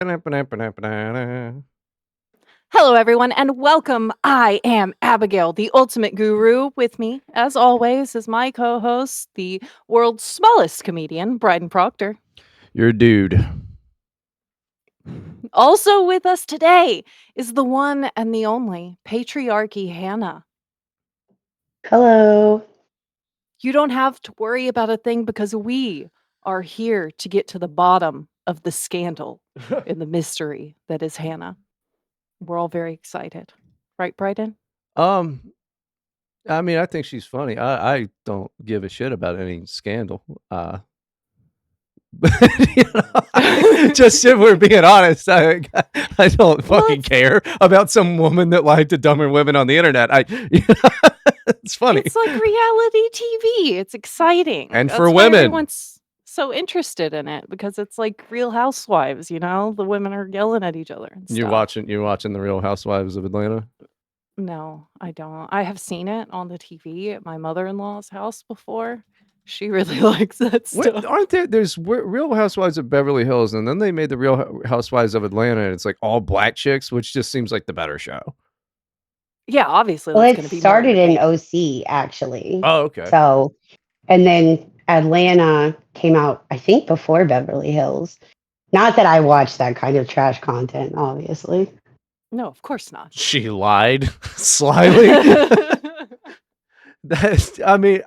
Hello, Hello, everyone, and welcome. I am Abigail, the ultimate guru. With me, as always, is my co host, the world's smallest comedian, Bryden Proctor. you're a dude. Also with us today is the one and the only Patriarchy Hannah. Hello. You don't have to worry about a thing because we are here to get to the bottom of the scandal and the mystery that is Hannah. We're all very excited. Right, Bryden? um, I mean, I think she's funny. I don't give a shit about any scandal. But just if we're being honest, I don't fucking care about some woman that lied to dumber women on the internet. It's funny. It's like reality TV. It's exciting. And That's for why women. everyone's so interested in it because it's like Real Housewives, you know? The women are yelling at each other and stuff. You're watching The Real Housewives of Atlanta? No, I don't. I have seen it on the TV at my mother-in-law's house before. She really likes that stuff. Aren't there's Real Housewives of Beverly Hills, and then they made the Real Housewives of Atlanta, and it's like all black chicks, which just seems like the better show. Yeah, obviously Well, that's it going to be more started in entertaining. OC actually. Oh, okay. So, and then Atlanta came out, I think, before Beverly Hills. Not that I watch that kind of trash content, obviously. No, of course not. She lied slyly. I mean,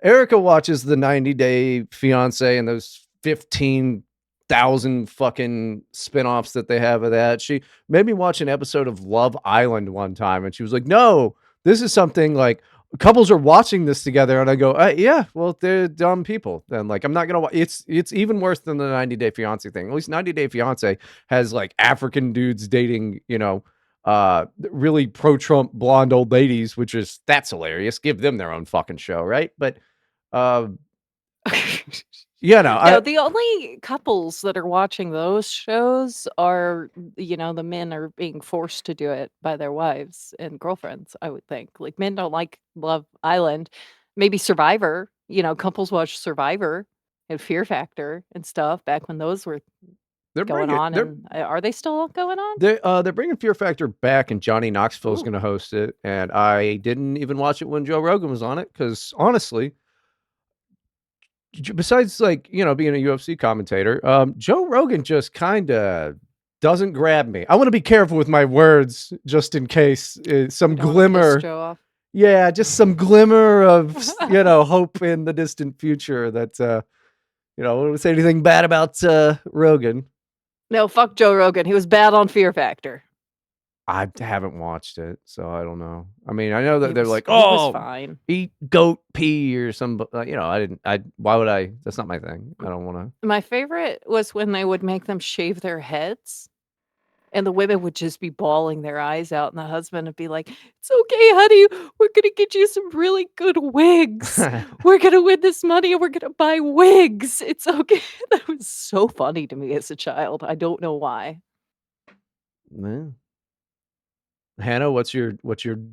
Erica watches the 90 Day Fiance and those 15,000 fucking spinoffs that they have of that. She made me watch an episode of Love Island one time, and she was like, "No, this is something like couples are watching this together." And I go, "Yeah, well, they're dumb people." Then like, I'm not gonna. It's even worse than the 90 Day Fiance thing. At least 90 Day Fiance has like African dudes dating, really pro-Trump blonde old ladies, which is that's hilarious. Give them their own fucking show, right? But uh No, the only couples that are watching those shows are, the men are being forced to do it by their wives and girlfriends, I would think. Like, men don't like Love Island. Maybe Survivor, couples watch Survivor and Fear Factor and stuff back when those were going on. And are they still going on? They're bringing Fear Factor back, and Johnny Knoxville is going to host it. And I didn't even watch it when Joe Rogan was on it because honestly, besides like being a UFC commentator, Joe Rogan just kind of doesn't grab me. I want to be careful with my words just in case some glimmer. Yeah, just some glimmer of hope in the distant future that I wouldn't say anything bad about Rogan. No, fuck Joe Rogan. He was bad on Fear Factor. I haven't watched it, so I don't know. I mean, I know that they're like, "Oh, fine. Eat goat pee or some." Why would I? That's not my thing. I don't want to. My favorite was when they would make them shave their heads, and the women would just be bawling their eyes out, and the husband would be like, "It's okay, honey. We're gonna get you some really good wigs. We're gonna win this money, and we're gonna buy wigs. It's okay." That was so funny to me as a child. I don't know why. Yeah. Hannah, what's your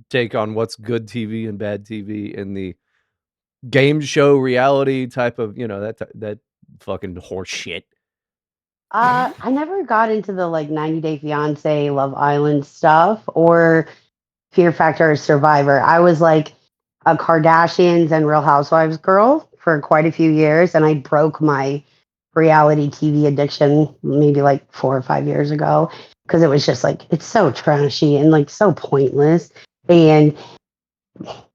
take on what's good TV and bad TV in the game show reality type of that fucking horse shit? I never got into the 90 Day Fiance, Love Island stuff, or Fear Factor or Survivor. I was like a Kardashians and Real Housewives girl for quite a few years, and I broke my reality TV addiction maybe like 4 or 5 years ago because it was just like it's so trashy and like so pointless. And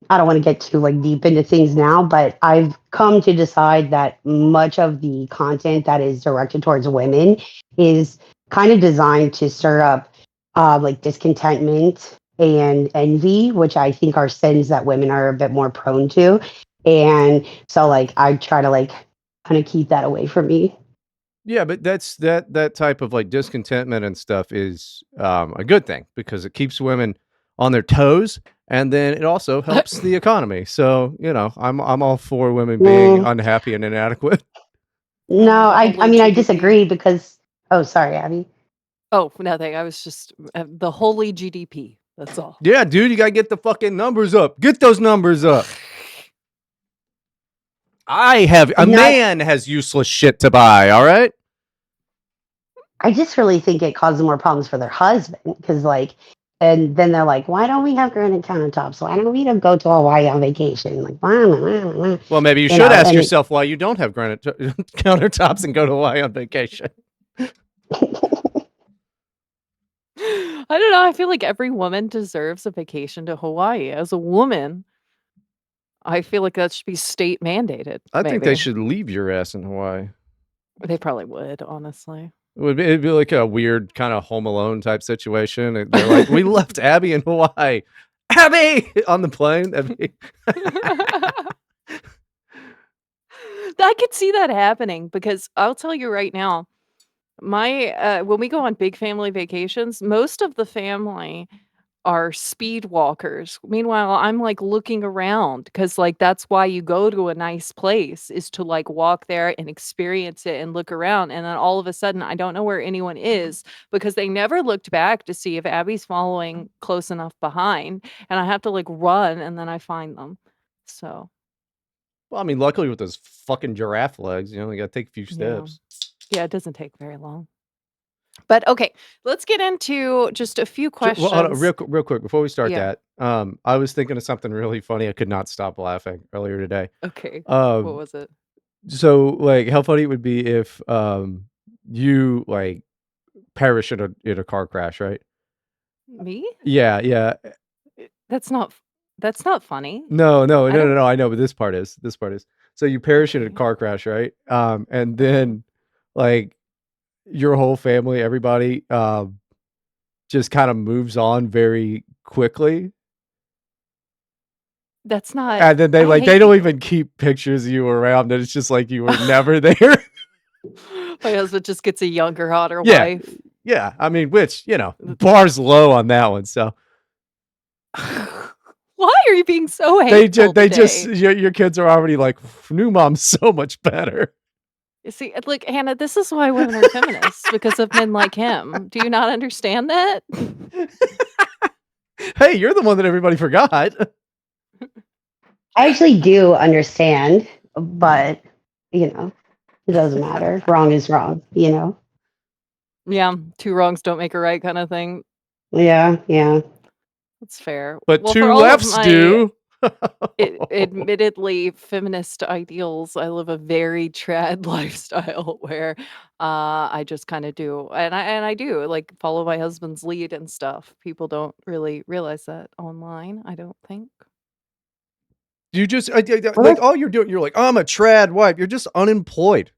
I don't want to get too deep into things now, but I've come to decide that much of the content that is directed towards women is kind of designed to stir up discontentment and envy, which I think are sins that women are a bit more prone to. And so I try to kind of keep that away from me. Yeah, but that's that type of discontentment and stuff is a good thing because it keeps women on their toes, and then it also helps the economy. So I'm all for women being unhappy and inadequate. No, I mean I disagree because sorry, Abby. Oh, nothing. I was just the holy GDP. That's all. Yeah, dude, you gotta get the fucking numbers up. Get those numbers up. Man has useless shit to buy. All right. I just really think it causes more problems for their husband because, like, and then they're like, why don't we have granite countertops? Why don't we go to Hawaii on vacation? Like, blah, blah, blah, blah. Well, maybe you You should know, ask and it, yourself why you don't have granite countertops and go to Hawaii on vacation. I don't know. I feel like every woman deserves a vacation to Hawaii. As a woman, I feel like that should be state mandated, I think they maybe. should leave your ass in Hawaii. They probably would, honestly. It'd be like a weird kind of Home Alone type situation. They're like, we left Abby in Hawaii. Abby on the plane. I could see that happening because I'll tell you right now, my when we go on big family vacations, most of the family are speed walkers. Meanwhile, I'm like looking around because like that's why you go to a nice place is to like walk there and experience it and look around. And then all of a sudden, I don't know where anyone is because they never looked back to see if Abby's following close enough behind. And I have to like run and then I find them. So, Well, I mean, luckily with those fucking giraffe legs, you got to take a few yeah. steps. Yeah, it doesn't take very long. But okay, let's get into just a few Well, hold on, questions. real quick before we start Yeah. that. I was thinking of something really funny. I could not stop laughing earlier today. Okay. What Um, was it? so like, how funny it would be if you like perish in a car crash, right? Me? Yeah, yeah. That's not that's not funny. No, no, I no, no, don't no. I know, but this part is. This part is. So you perish in a okay. car crash, right? And Uh-huh. then like your whole family, everybody, just kind of moves on very quickly. That's not And then I they hate don't you. even keep pictures of you around, and it's just like you were never there. My husband just gets a younger, hotter Yeah, wife. yeah. I mean, which bar's low on that one. So Why are you being so hateful they just today? your kids are already like new mom's so much better. You see, like Hannah, this is why women are feminists because of men like him. Do you not understand that? Hey, you're the one that everybody forgot. I actually do understand, but it doesn't matter. Wrong is wrong, Yeah, two wrongs don't make a right kind of thing. Yeah, yeah. That's fair. But Well, for two all of lefts my do. admittedly feminist ideals, I live a very trad lifestyle where I just kind of do and I do like follow my husband's lead and stuff. People don't really realize that online, I don't think. You just Well, like all you're doing. You're like, I'm a trad wife. You're just unemployed.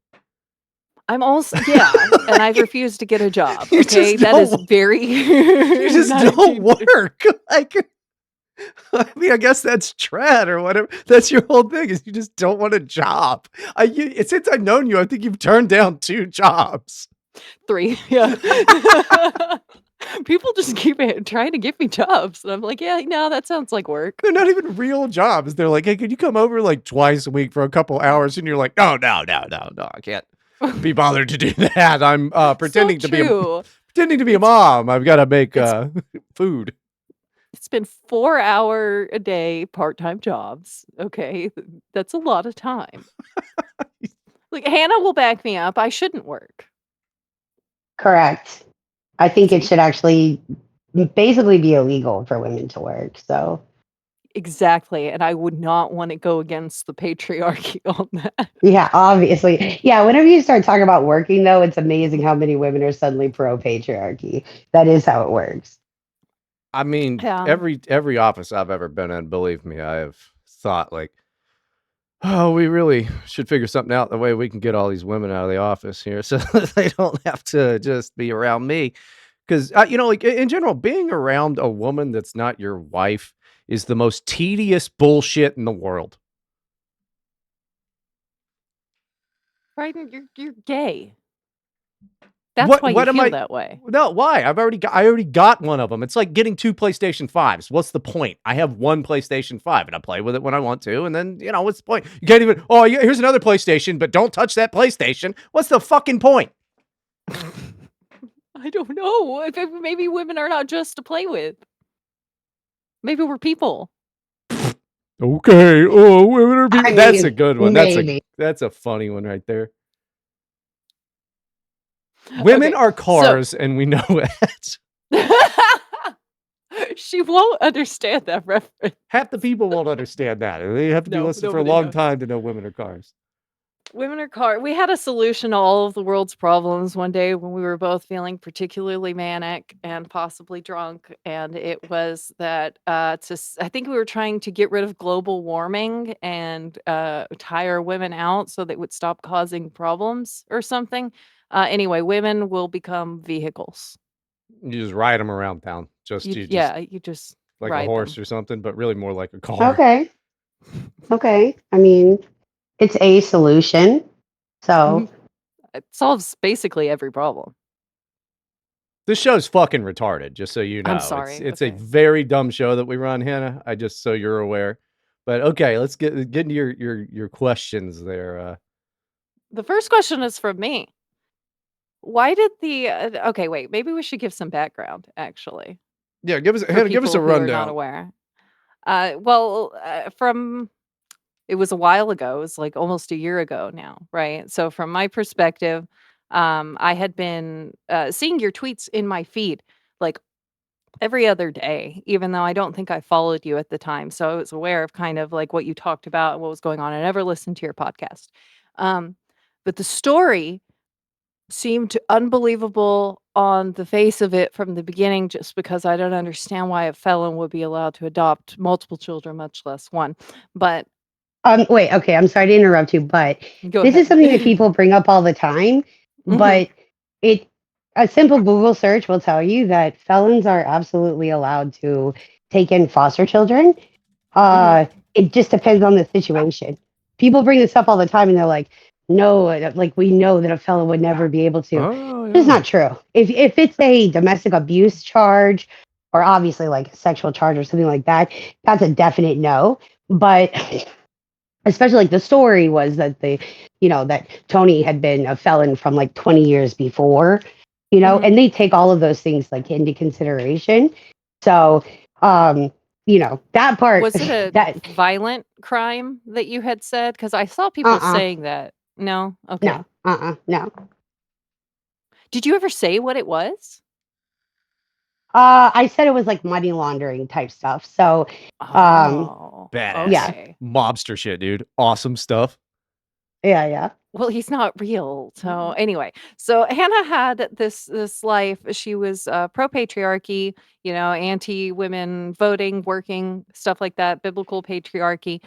I'm also yeah, and I've Like, refused to get a job, you okay? just That is don't. very You just don't 19 work. Like, I mean, I guess that's trad or whatever. That's your whole thing is you just don't want a job. Since I've known you, I think you've turned down 2 jobs. 3, yeah. People just keep trying to give me jobs, and I'm like, "Yeah, no, that sounds like work." They're not even real jobs. They're like, hey, could you come over like twice a week for a couple hours? And you're like, no, no, no, no, no, I can't be bothered to do that. I'm So true. pretending to be a It's mom. I've got to make it's food. it's been 4-hour a day part-time jobs, okay? That's a lot of time. Like, Hannah will back me up, I shouldn't work. correct. I think it See? should actually basically be illegal for women to work. So, Exactly, and I would not wanna go against the patriarchy on that. yeah, obviously. Yeah, whenever you start talking about working, though, it's amazing how many women are suddenly pro patriarchy. That is how it works. I mean, Yeah. every office I've ever been in, believe me, I have thought like, oh, we really should figure something out the way we can get all these women out of the office here so they don't have to just be around me. Because, like in general, being around a woman that's not your wife is the most tedious bullshit in the world. Bryden, you're gay. That's why you What am feel I? that way. No, why? I already got one of them. It's like getting 2 PlayStation 5s. What's the point? I have one PlayStation 5 and I play with it when I want to. And then, what's the point? You can't even, oh, yeah, here's another PlayStation, but don't touch that PlayStation. What's the fucking point? I don't know, if maybe women are not just to play with. Maybe we're people. Okay. Oh, women are I people. That's a mean, good one. maybe. That's a funny one right there. Women Okay, are so cars, and we know it. she won't understand that reference. Half the people won't understand that. They have to be No, listening for a nobody long knows. time to know women are cars. Women are car we had a solution to all of the world's problems one day when we were both feeling particularly manic and possibly drunk, and it was that, I think we were trying to get rid of global warming and, tire women out so they would stop causing problems or something. Anyway, women will become vehicles. You just ride them around town. You just You just like a ride horse them. or something, but really more like a car. Okay. Okay. I mean, it's a solution. So, It solves basically every problem. This show's fucking retarded, just so you I'm know. sorry, It's a okay. very dumb show that we run, Hannah. I just so you're aware. But okay, let's get into your questions there. The first question is from me. Why did the okay, wait, maybe we should give some background, actually, Yeah, for Hannah, give us people a who are not rundown. aware. From it was a while ago, it was, like, almost a year ago now, right? So, from my perspective, I had been, seeing your tweets in my feed, like, every other day, even though I don't think I followed you at the time, so I was aware of kind of, like, what you talked about and what was going on. I never listened to your podcast. Um, but the story seemed unbelievable on the face of it from the beginning just because I don't understand why a felon would be allowed to adopt multiple children, much less one. But wait, okay, I'm sorry to interrupt you, but go this is ahead. something that people bring up all the time, Mhm, but it a simple Google search will tell you that felons are absolutely allowed to take in foster children. mhm, It just depends on the situation. People bring this up all the time and they're like, no, like we know that a felon would never be able to. Oh It's yeah. not true. If it's a domestic abuse charge or obviously like a sexual charge or something like that, that's a definite no. But especially like the story was that that Tony had been a felon from like 20 years before, mhm. and they take all of those things like into consideration. So, um, that part Was it a that violent crime that you had said? Because I saw people uh-uh, saying that. No? no, Okay. no. Did you ever say what it was? I said it was like money laundering type stuff. So, um, Oh, Badass. yeah, okay. Mobster shit, dude. Awesome stuff. yeah. Well, he's not real. So anyway, so Hannah had this life. She was pro patriarchy, anti women voting, working, stuff like that, biblical patriarchy.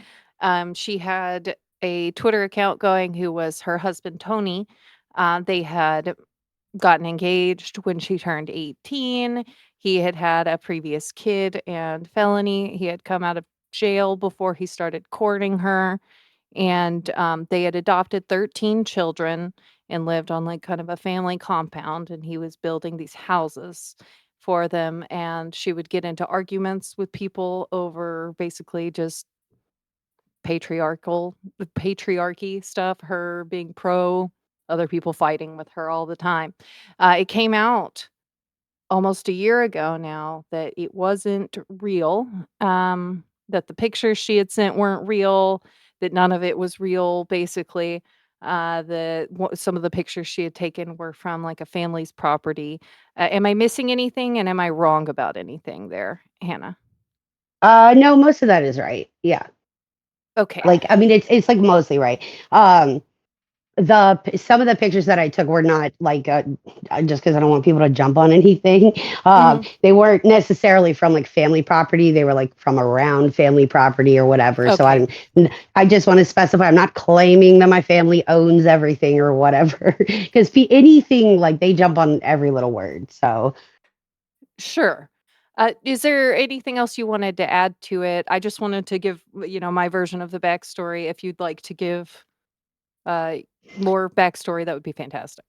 She had a Twitter account going who was her husband Tony. They had gotten engaged when she turned 18. He had had a previous kid and felony. He had come out of jail before he started courting her, and they had adopted 13 children and lived on like kind of a family compound, and he was building these houses for them, and she would get into arguments with people over basically just patriarchy stuff, her being pro, other people fighting with her all the time. It came out almost a year ago now that it wasn't real, that the pictures she had sent weren't real, that none of it was real, basically. Some of the pictures she had taken were from like a family's property. Am I missing anything, and am I wrong about anything there, Hannah? No, most of that is right. Yeah, Okay. like I mean, it's like mostly right. Um, some of the pictures that I took were not like just because I don't want people to jump on anything. Hmm. They weren't necessarily from like family property. They were like from around family property or whatever. So Okay. I just want to specify I'm not claiming that my family owns everything or whatever because anything like they jump on every little word. So Sure. Is there anything else you wanted to add to it? I just wanted to give, my version of the backstory. If you'd like to give uh, more backstory, that would be fantastic.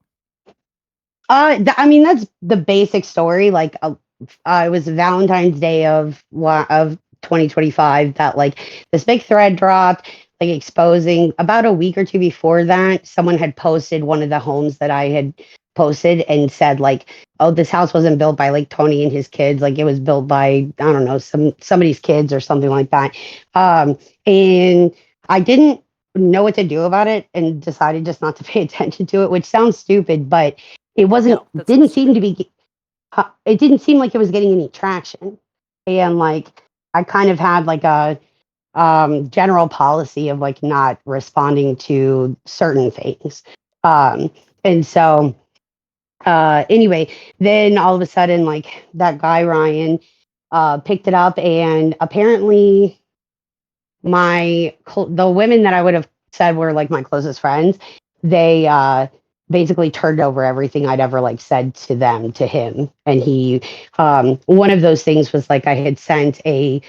I mean that's the basic story. Like it was Valentine's Day of 2025 that like this big thread dropped, like exposing about a week or two before that, someone had posted one of the homes that I had posted and said like, oh, this house wasn't built by like Tony and his kids, like it was built by I don't know somebody's kids or something like that. And I didn't know what to do about it and decided just not to pay attention to it, which sounds stupid, but It wasn't No, that's didn't supposed to seem be. to be it didn't seem like it was getting any traction. And like I kind of had like a general policy of like not responding to certain things. Um, and so anyway, then all of a sudden, like that guy Ryan picked it up, and apparently the women that I would have said were like my closest friends, they basically turned over everything I'd ever like said to them to him, and he one of those things was like I had sent a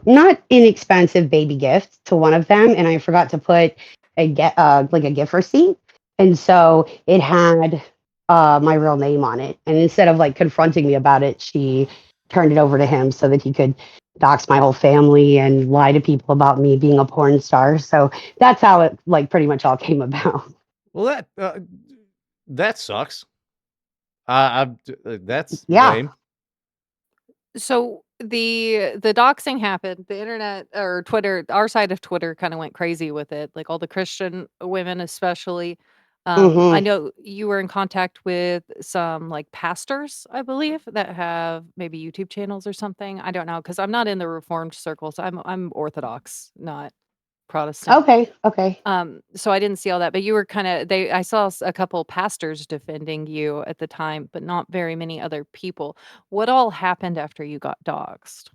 not inexpensive baby gift to one of them, and I forgot to put like a gift receipt, and so it had my real name on it. And instead of like confronting me about it, she turned it over to him so that he could dox my whole family and lie to people about me being a porn star. So that's how it like pretty much all came about. Well, that sucks. That's Yeah. lame. So the doxing happened. The internet or Twitter, our side of Twitter kind of went crazy with it. Like all the Christian women, especially. I Hmm. know you were in contact with some like pastors, I believe, that have maybe YouTube channels or something. I don't know because I'm not in the Reformed circles. I'm Orthodox, not Protestant. Okay. Okay. So I didn't see all that, but you were kinda I saw a couple pastors defending you at the time, but not very many other people. What all happened after you got doxxed?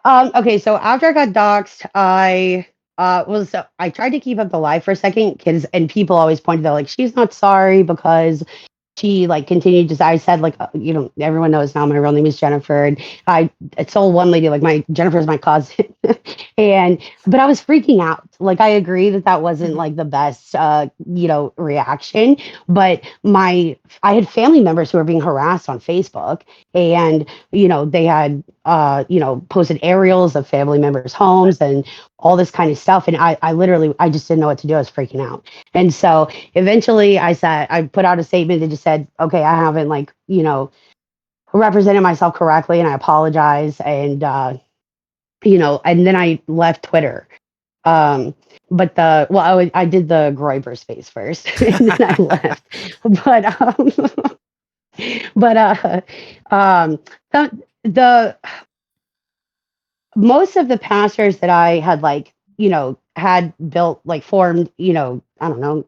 Okay, so after I got doxxed, I tried to keep up the lie for a second because and people always pointed out like she's not sorry because she like continued to I said like everyone knows now my real name is Jennifer, and I told one lady like my Jennifer's my cousin. And but I was freaking out. Like I agree that that wasn't Mhm. like the best reaction, but my I had family members who were being harassed on Facebook, and they had posted aerials of family members' homes and all this kind of stuff, and I literally I just didn't know what to do. I was freaking out. And so eventually I put out a statement that just said, okay, I haven't represented myself correctly, and I apologize. And and then I left Twitter. Um, but I did the Groiper space first, and then I left. But but the the most of the pastors that I had had built like formed, I don't know,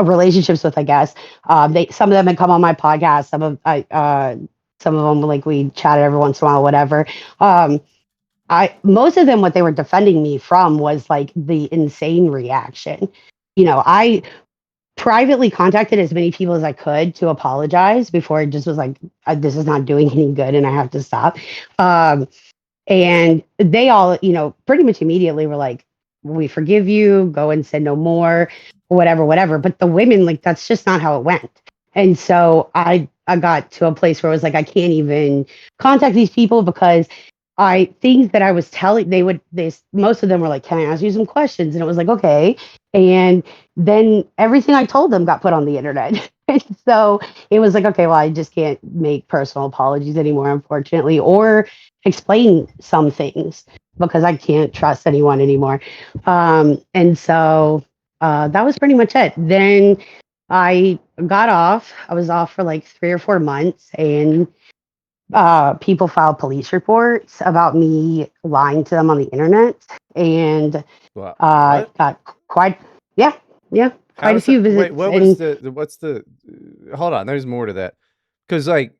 relationships with, I guess. They some of them had come on my podcast. Some of them like we chatted every once in a while, whatever. Um, I Most of them what they were defending me from was like the insane reaction. I privately contacted as many people as I could to apologize before it just was like this is not doing any good and I have to stop. Um, and they all, pretty much immediately were like, we forgive you, go and sin no more, whatever, whatever. But the women, like, that's just not how it went. And so I got to a place where I was like, I can't even contact these people because things that I was telling, most of them were like, can I ask you some questions? And it was like, okay. And then everything I told them got put on the internet. And so it was like, okay, well, I just can't make personal apologies anymore, unfortunately, or explain some things because I can't trust anyone anymore. And so that was pretty much it. Then I got off. I was off for like 3 or 4 months, and people filed police reports about me lying to them on the internet, and What? got quite, yeah, yeah, How quite a is that? few Wait, visits. what was And what's the hold on, there's more to that. Because like,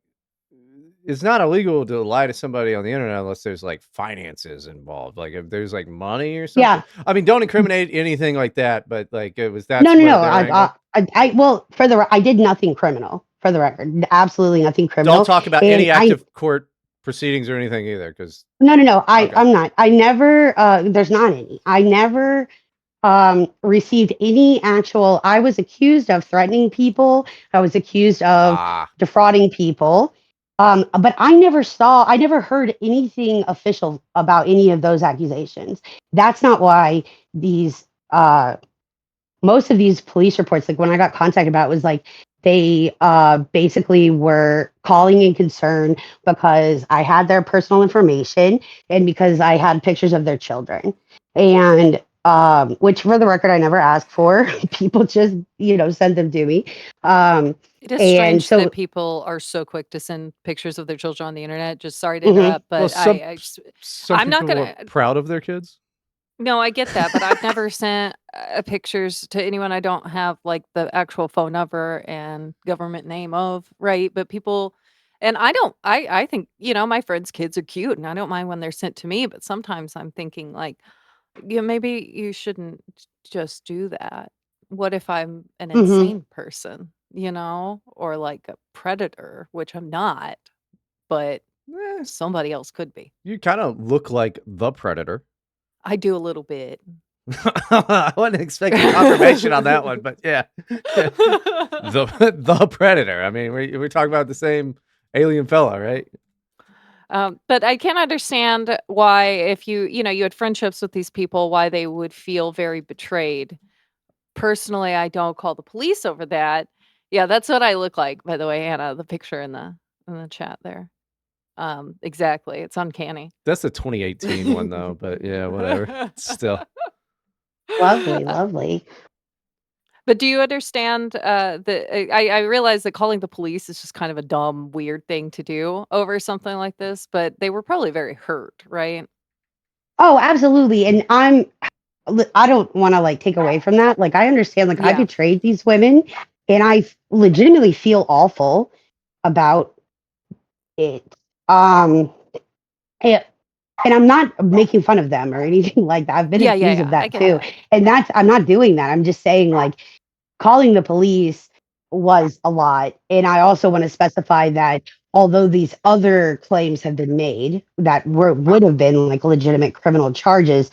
it's not illegal to lie to somebody on the internet unless there's, like, finances involved, like, if there's, like, money or something. yeah, I mean, don't incriminate anything like that, but, like, was no, that's no, where no. their angle? Well, I did nothing criminal, for the record, absolutely nothing Don't criminal. talk about And any active court proceedings or anything either, because no, no, no. okay. I'm not. I never. There's not any. I never received any actual. I was accused of threatening people. I was accused of Ah. defrauding people. But I never heard anything official about any of those accusations. That's not why these most of these police reports, like when I got contacted about it, was like they basically were calling in concern because I had their personal information and because I had pictures of their children. And which for the record, I never asked for. People just, send them to me. It is And strange so, that people are so quick to send pictures of their children on the internet. Just sorry to mhm, interrupt, Well, but some I'm not people are gonna. proud of their kids. No, I get that, but I've never sent pictures to anyone I don't have like the actual phone number and government name of, right? But people, and I don't, I think my friends' kids are cute, and I don't mind when they're sent to me. But sometimes I'm thinking like, maybe you shouldn't just do that. What if I'm an mhm. insane person, or like a predator, which I'm not, but Eh, somebody else could be. you kind of look like the predator. I do a little bit. I wasn't expecting confirmation on that one, but yeah, the predator. I mean, we're talking about the same alien fella, right? But I can understand why, if you had friendships with these people, why they would feel very betrayed. Personally, I don't call the police over that. Yeah, that's what I look like, by the way, Hannah. The picture in the chat there. Exactly. It's uncanny. That's the 2018 one though, but yeah, whatever. Still, Lovely, Uh, lovely. but do you understand that I realize that calling the police is just kind of a dumb, weird thing to do over something like this, but they were probably very hurt, right? Oh, absolutely. And I don't want to like take away from that. Like, I understand, like, I Yeah. betrayed these women and legitimately feel awful about it. Um, and, and I'm not making fun of them or anything like that. I've been Yeah, yeah, accused of yeah. I that get too. that. And I'm not doing that. I'm just saying, like, calling the police was a lot. And I also want to specify that although these other claims have been made that would have been like legitimate criminal charges,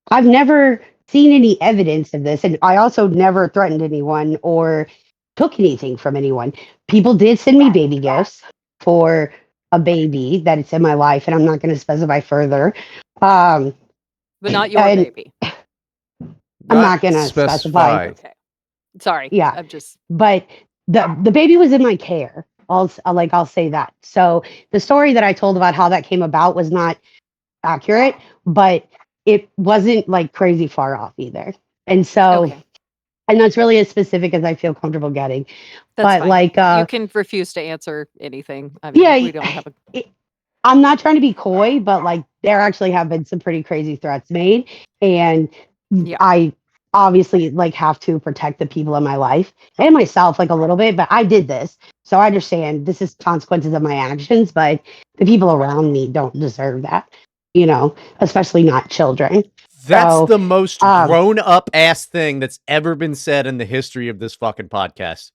I've never seen any evidence of this. And I also never threatened anyone or took anything from anyone. People did send me baby gifts for a baby that it's in my life, and I'm not going to specify further. Um, But not your and baby. I'm not not going to specify. specify. Okay. Sorry. Yeah, I'm just but the baby was in my care. I'll say that. So the story that I told about how that came about was not accurate, but it wasn't like crazy far off either. And so, okay. and that's really as specific as I feel comfortable getting. That's But fine. like, You can refuse to answer anything. I mean, yeah, we don't have a it, I'm not trying to be coy, but like there actually have been some pretty crazy threats made, and yeah. I obviously like have to protect the people in my life and myself like a little bit. But I did this, so I understand this is consequences of my actions. But the people around me don't deserve that, especially not children. That's So, the most um, grown up ass thing that's ever been said in the history of this fucking podcast.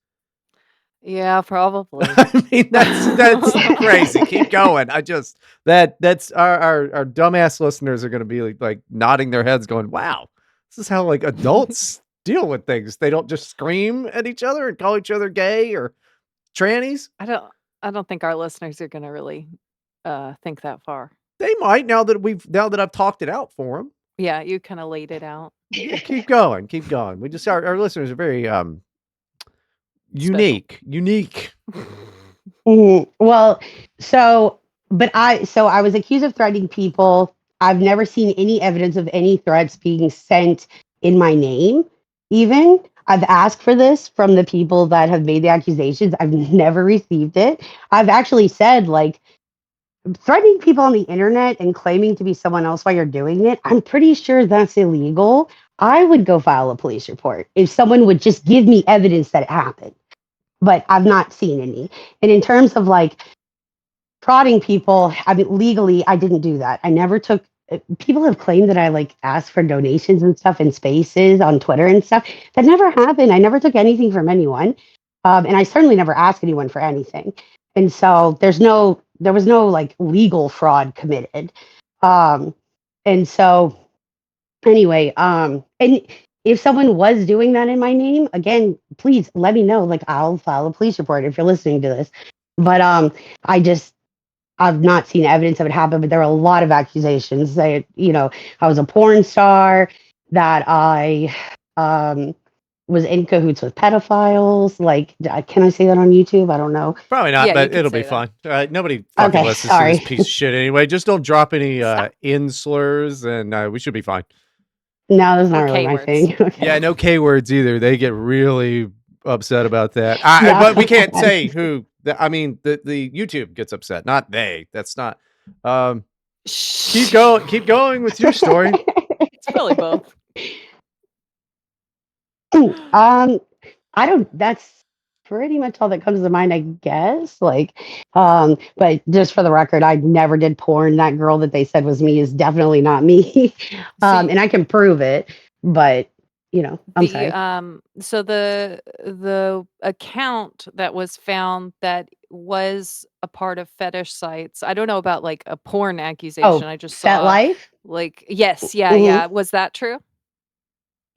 Yeah, probably. I mean, that's crazy. Keep going. That's our dumbass listeners are going to be like nodding their heads, going, "Wow, this is how like adults deal with things. They don't just scream at each other and call each other gay or trannies. I don't I don't think our listeners are gonna really think that far. They might now that I've talked it out for them. Yeah, you kind of laid it out. Yeah, keep going, keep going. We just our listeners are very Special. unique. well, so I was accused of threatening people. I've never seen any evidence of any threats being sent in my name. Even I've asked for this from the people that have made the accusations. I've never received it. I've actually said like threatening people on the internet and claiming to be someone else while you're doing it. I'm pretty sure that's illegal. I would go file a police report if someone would just give me evidence that it happened, but I've not seen any. And in terms of like prodding people, I mean, legally, I didn't do that. I never took. People have claimed that I like asked for donations and stuff in spaces on Twitter and stuff. That never happened. I never took anything from anyone, and I certainly never asked anyone for anything. And so there was no like legal fraud committed. Um, and so anyway, and if someone was doing that in my name, again, please let me know. Like I'll file a police report if you're listening to this. But I just I've not seen evidence of it happen, but there are a lot of accusations that, I was a porn star, that I was in cahoots with pedophiles. Like, can I say that on YouTube? I don't know. Probably not, Yeah, you but could it'll be say that. fine. Nobody fucking Okay, listens to this sorry. piece of shit anyway. Just don't drop any Stop. in slurs, and we should be fine. No, that's not Or really K my words. thing. Okay. Yeah, no K words either. They get really upset about that. Yeah. But we can't say who. I mean, the YouTube gets upset, not they. That's not. Um, keep going. Keep going with your story. It's probably both. I don't. That's pretty much all that comes to mind, I guess. Like, but just for the record, I never did porn. That girl that they said was me is definitely not me. See, And I can prove it. But I'm the sorry. so the account that was found that was a part of fetish sites. I don't know about like a porn accusation. Oh, I just Fet saw Life. like yes, yeah, Hmm. yeah. Was that true?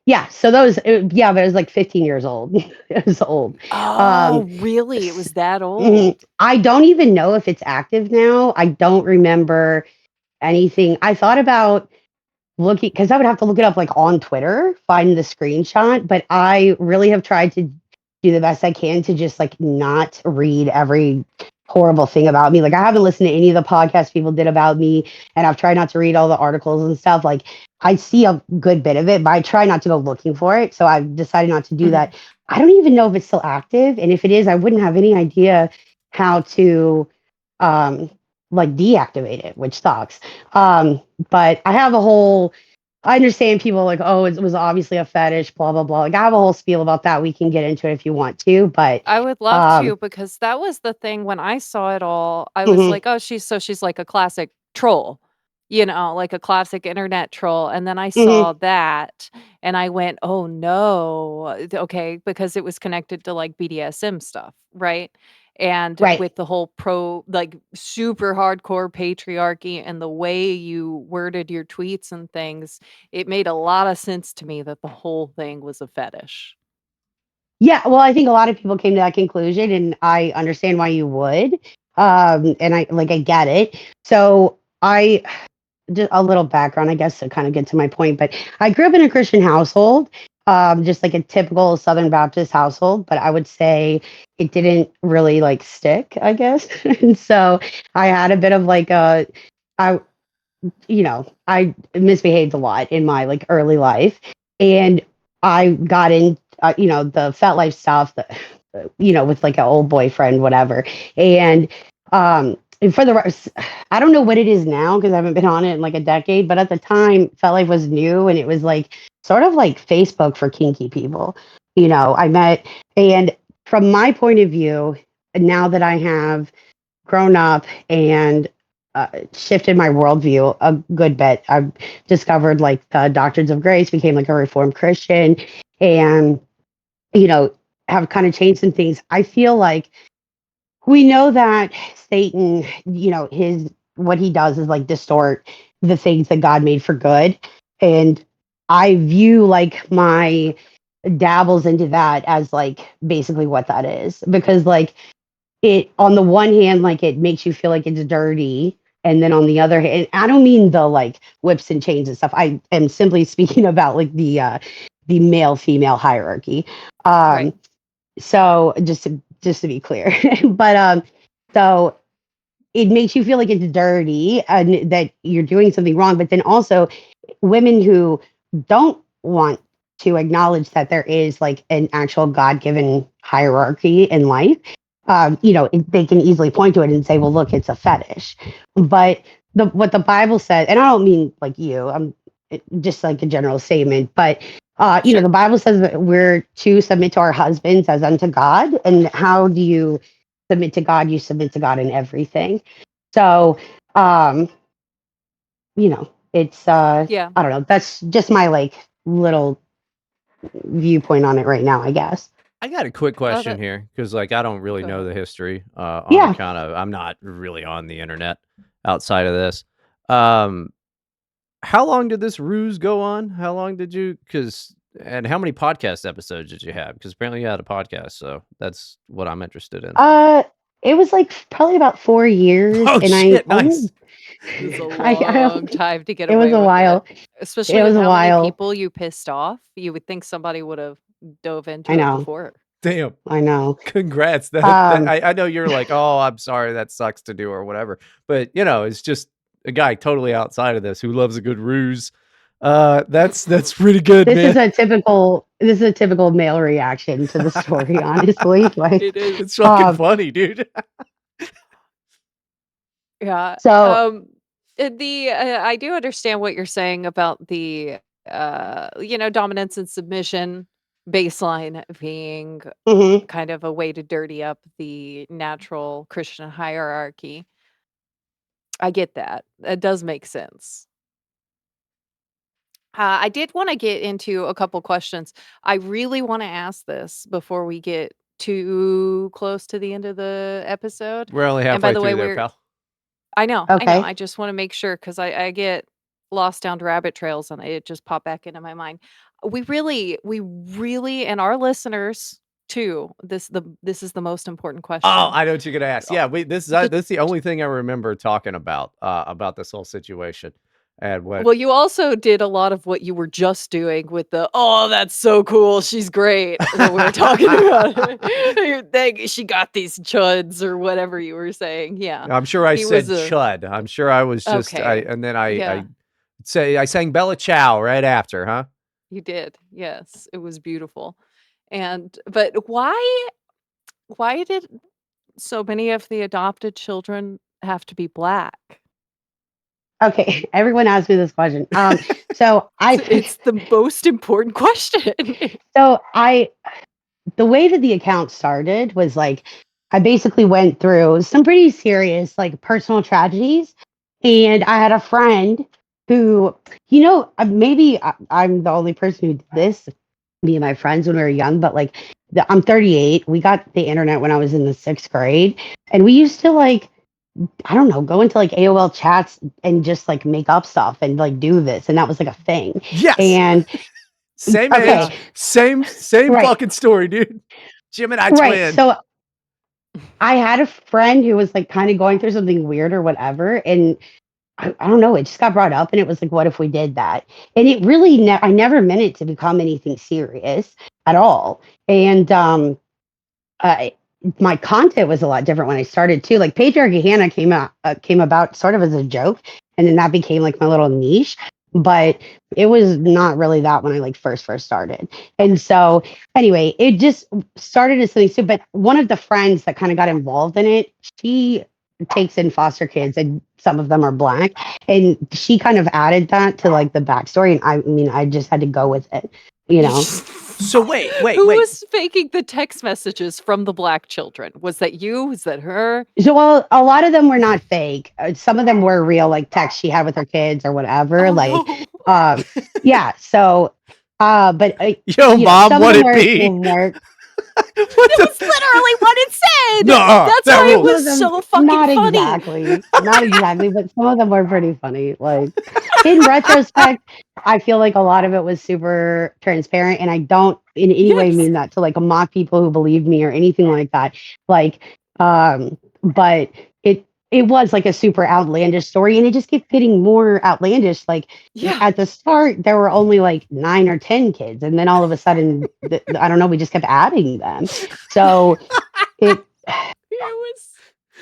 Yeah. So yeah, but it was like 15 years old. It was old. Um, Oh, really? It was that Mhm. old. I don't even know if it's active now. I don't remember anything. I thought about looking because I would have to look it up like on Twitter, find the screenshot, but I really have tried to do the best I can to just like not read every horrible thing about me. Like I haven't listened to any of the podcasts people did about me, and I've tried not to read all the articles and stuff. Like I see a good bit of it, but I try not to go looking for it. So I've decided not to do Mhm. that. I don't even know if it's still active, and if it is, I wouldn't have any idea how to um like deactivate it, which sucks. But I have a whole I understand people like, oh, it was obviously a fetish, blah, blah, blah. Like I have a whole spiel about that. We can get into it if you want to, but I would love um to because that was the thing when I saw it all. I was mhm, like, "Oh, she's like a classic troll." Like a classic internet troll, and then I mhm, saw that and I went, "Oh, no." Okay, because it was connected to, like, BDSM stuff, right? And right. with the whole like, super hardcore patriarchy and the way you worded your tweets and things, it made a lot of sense to me that the whole thing was a fetish. Yeah, well, I think a lot of people came to that conclusion, and I understand why you would. And I get it. So I just a little background, I guess, to kind of get to my point. But I grew up in a Christian household, just like a typical Southern Baptist household. But I would say it didn't really like stick, I guess. And so I had a bit of like I I misbehaved a lot in my like early life, and I got in, the fat life stuff, with like an old boyfriend, whatever, and for the rest, I don't know what it is now because I haven't been on it in like a decade, but at the time, Fat Life was new and it was like sort of like Facebook for kinky people. I met, and from my point of view, now that I have grown up and shifted my worldview a good bit. I've discovered like the doctrines of grace, became like a reformed Christian, and you know have kind of changed some things. I feel like we know that Satan, his what he does is like distort the things that God made for good, and I view like my dabbles into that as like basically what that is because like it on the one hand like it makes you feel like it's dirty, and then on the other hand, I don't mean the like whips and chains and stuff. I am simply speaking about like the male female hierarchy. Right. So just to be clear, but so it makes you feel like it's dirty and that you're doing something wrong, but then also women who don't want to acknowledge that there is like an actual God-given hierarchy in life, they can easily point to it and say, well, look, it's a fetish. But what the Bible says, and I don't mean like you, I'm just like a general statement, but Sure. the Bible says that we're to submit to our husbands as unto God. And how do you submit to God? You submit to God in everything. So, um, it's Yeah. I don't know. That's just my like little viewpoint on it right now, I guess. I got a quick Oh, question that here because, like, I don't really go know ahead. the history on Yeah. account of I'm not really on the internet outside of this. Um, how long did this ruse go on? How long did you? Because and how many podcast episodes did you have? Because apparently you had a podcast, so that's what I'm interested in. Uh, it was like probably about 4 years, Oh and I shit! only Nice. It was a I long time to get it was away a with it, while. especially It with was a how many while. people you pissed off. You would think somebody would have dove I into it know. before. Damn. I know. Congrats. That Um, I know you're like, oh, I'm sorry, that sucks to do or whatever. But it's just a guy totally outside of this who loves a good ruse. That's pretty good, This is man. a typical male reaction to the story, honestly. Like, It is. It's fucking um, funny, dude. Yeah. so I do understand what you're saying about the dominance and submission baseline being mhm. kind of a way to dirty up the natural Christian hierarchy. I get that. That does make sense. I did want to get into a couple questions. I really want to ask this before we get too close to the end of the episode. We're only And by halfway the way, through there, pal. I know, I know. Okay. I just want to make sure because I get lost down rabbit trails and it just popped back into my mind. We really, and our listeners too. This is the most important Oh, question. I know what you're gonna ask. Uh, Yeah, The that's the only thing I remember talking about this whole situation, and what. Well, you also did a lot of what you were just doing with the, "Oh, that's so cool, she's great," that we were talking about. She got these chuds or whatever you were saying, yeah. I'm sure I He was said a chud. I'm sure I was just okay. and then Yeah, I sang Bella Ciao right after, huh? you did, yes, it was beautiful. But why did so many of the adopted children have to be black? Okay. Everyone asks me this question. So It's I it's the most important question. so I the way that the account started was like I basically went through some pretty serious like personal tragedies, and I had a friend who, maybe I'm the only person who did this. Me and my friends when we were young, but like I'm 38. We got the internet when I was in the sixth grade, and we used to like I don't know, go into like AOL chats and just like make up stuff and like do this, and that was like a thing. Yes, And same okay, Yeah. age, same right, fucking story, dude. Jim and I right. twin. So I had a friend who was like kind of going through something weird or whatever, and I don't know, it just got brought up, and it was like, what if we did that? And it really, I never meant it to become anything serious at all. And uh, my content was a lot different when I started too. Like Patriarchy Hannah came about sort of as a joke, and then that became like my little niche. But it was not really that when I like first started. And so anyway, it just started as something stupid. But one of the friends that kind of got involved in it, she takes in foster kids, and some of them are black, and she kind of added that to like the backstory. And I mean, I just had to go with it, you know. So wait, Who was faking the text messages from the black children? Was that you? Was that her? So, well, a lot of them were not fake. Some of them were real, like texts she had with her kids or whatever. Oh, Like, no. um, yeah. So, but Yo, mom, some of what them it were be? more. What It the? was literally what it said! Nuh-uh, That's that why it Some of rules. was them, so fucking not funny. exactly, not exactly, but some of them were pretty funny. Like, in retrospect, I feel like a lot of it was super transparent, and I don't in any way Yes. mean that to like mock people who believe me or anything like that. Like, but it was like a super outlandish story, and it just kept getting more outlandish. Like Yeah. at the start, there were only like 9 or 10 kids, and then all of a sudden, I don't know, we just kept adding them. So it It was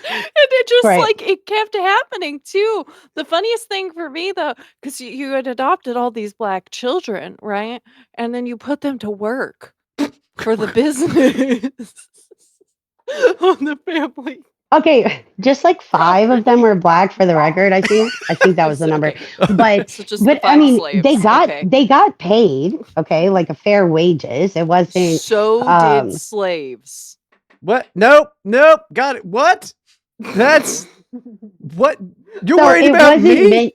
and it just, right. like, it kept happening too. The funniest thing for me, though, 'cause you had adopted all these black children, right? And then you put them to work for the business on the family Okay, just like 5 of them property. were black for the record, I think. I think that was the So, number. okay. But So just the but I 5 mean, slaves, okay. they got paid, okay, like a fair wages. It wasn't So did um slaves. What? Nope. Got it. What? That's what? You're so worried it about wasn't me? meant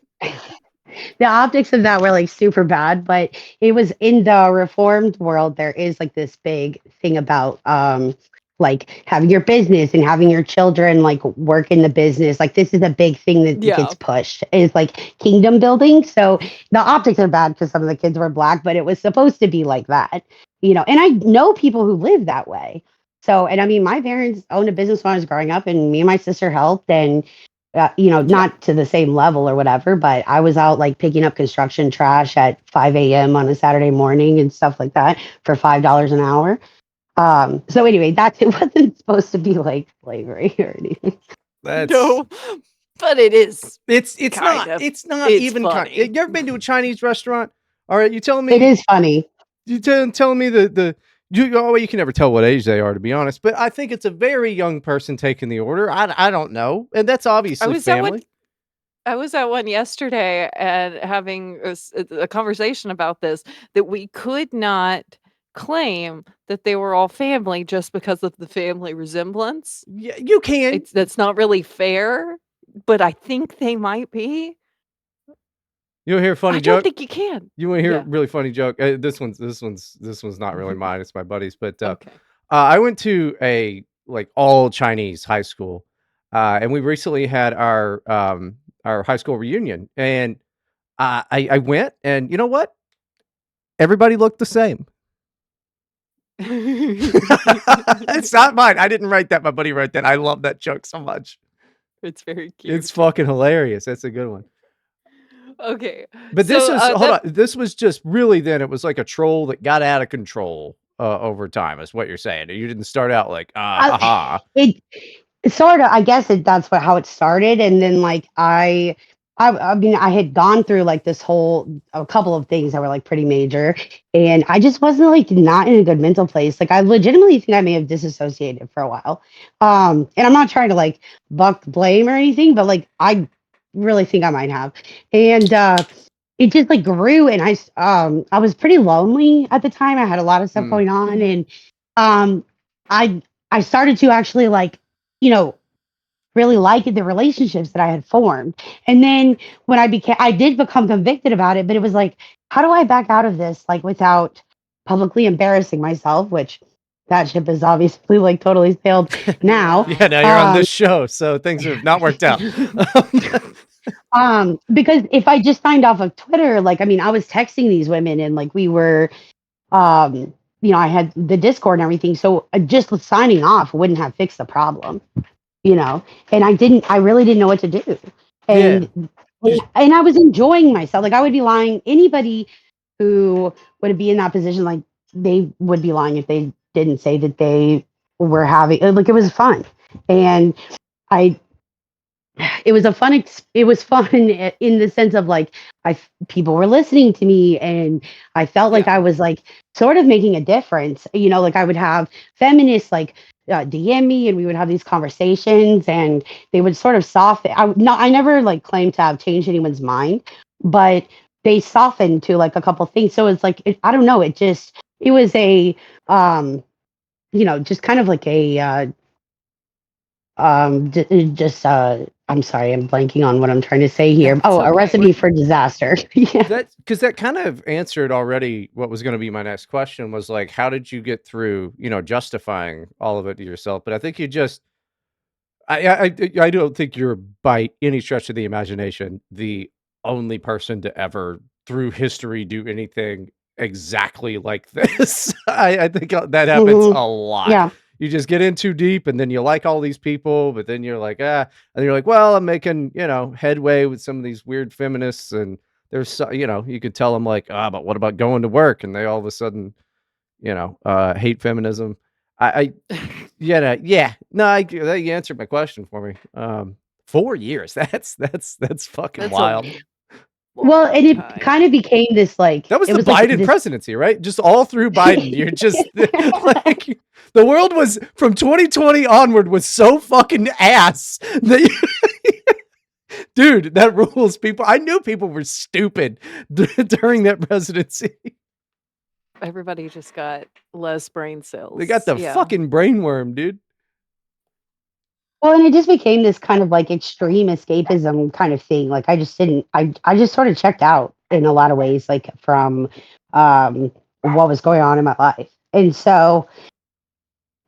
the optics of that were like super bad, but it was in the reformed world. There is like this big thing about like having your business and having your children like work in the business. Like this is a big thing that Yeah. gets pushed is like kingdom building. So the optics are bad because some of the kids were black, but it was supposed to be like that, and I know people who live that way. So, and I mean, my parents owned a business when I was growing up, and me and my sister helped, and Yeah. not to the same level or whatever, but I was out like picking up construction trash at 5 a.m. on a Saturday morning and stuff like that for $5 an hour. So anyway, it wasn't supposed to be like slavery or anything. That's No, but it is it's kind not of. it's not It's even kind. You funny. ever been to a Chinese restaurant? All right, you telling It me is funny. telling me you can never tell what age they are, to be honest, but I think it's a very young person taking the order. I don't know, and that's I obviously was at one family. I was at one yesterday and having a conversation about this, that we could not claim that they were all family just because of the family resemblance. Yeah, you can. That's not really fair, but I think they might be. You wanna hear a I funny don't joke? think you can. You wanna hear a Yeah. really funny joke? This one's not really mine, it's my buddy's, but, Okay. I went to a, like, all Chinese high school, and we recently had our high school reunion, and, I went, and you know what? Everybody looked the same. It's not mine, I didn't write that, my buddy wrote that, I love that joke so much. It's very It's cute. fucking hilarious, that's a good one. Okay. But this So, is hold that on, this was just really then it was like a troll that got out of control, over time is what you're saying. You didn't start out like, "Ah, I, ha ha." it sort of, I guess that's what how it started, and then like I mean, I had gone through like this whole a couple of things that were like pretty major, and I just wasn't like not in a good mental place. Like I legitimately think I may have disassociated for a while, and I'm not trying to like buck blame or anything, but like I really think I might have, and it just like grew, and I was pretty lonely at the time. I had a lot of stuff Mm, going on, and um I I started to actually like, you know, really like the relationships that I had formed. And then when I did become convicted about it, but it was like, how do I back out of this like without publicly embarrassing myself, which that ship has obviously like totally sailed now. yeah, now you're on Um, this show, so things have not worked out. because if I just signed off of Twitter, like, I mean, I was texting these women and like we were, um, I had the Discord and everything. So just signing off wouldn't have fixed the problem. And I really didn't know what to do. Yeah, And just and I was enjoying myself. Like I would be lying. Anybody who would be in that position, like they would be lying if they didn't say that they were having like it was fun. And I it was it was fun in the sense of like people were listening to me, and I felt like I yeah. was like sort of making a difference. Like I would have feminists like DM me, and we would have these conversations, and they would sort of soften. I never like claimed to have changed anyone's mind, but they softened to like a couple things. So it's like I don't know, it was a um just kind of like a just I'm sorry, I'm blanking on what I'm trying to say here. That's Oh, a okay. recipe for disaster. Yeah. that kind of answered already what was gonna be my next question was, like, how did you get through, justifying all of it to yourself? But I think you just I don't think you're by any stretch of the imagination the only person to ever through history do anything exactly like this. I think that happens Hmm. a lot. Yeah. You just get in too deep and then you like all these people, but then you're like, and you're like, well, I'm making, headway with some of these weird feminists and you could tell them like, but what about going to work? And they all of a sudden, hate feminism. I yeah, yeah. No, you answered my question for me. 4 years. That's fucking That's a wild. Well, and long it time. kind of became this like That was it the was like Biden this. presidency, right? Just all through Biden. You're just like the world was from 2020 onward was so fucking ass that dude, that rules people. I knew people were stupid during that presidency. Everybody just got less brain They got cells. the Yeah. fucking brainworm, dude. Well, and it just became this kind of like extreme escapism kind of thing. Like I just didn't. I just sort of checked out in a lot of ways, like from what was going on in my life, and so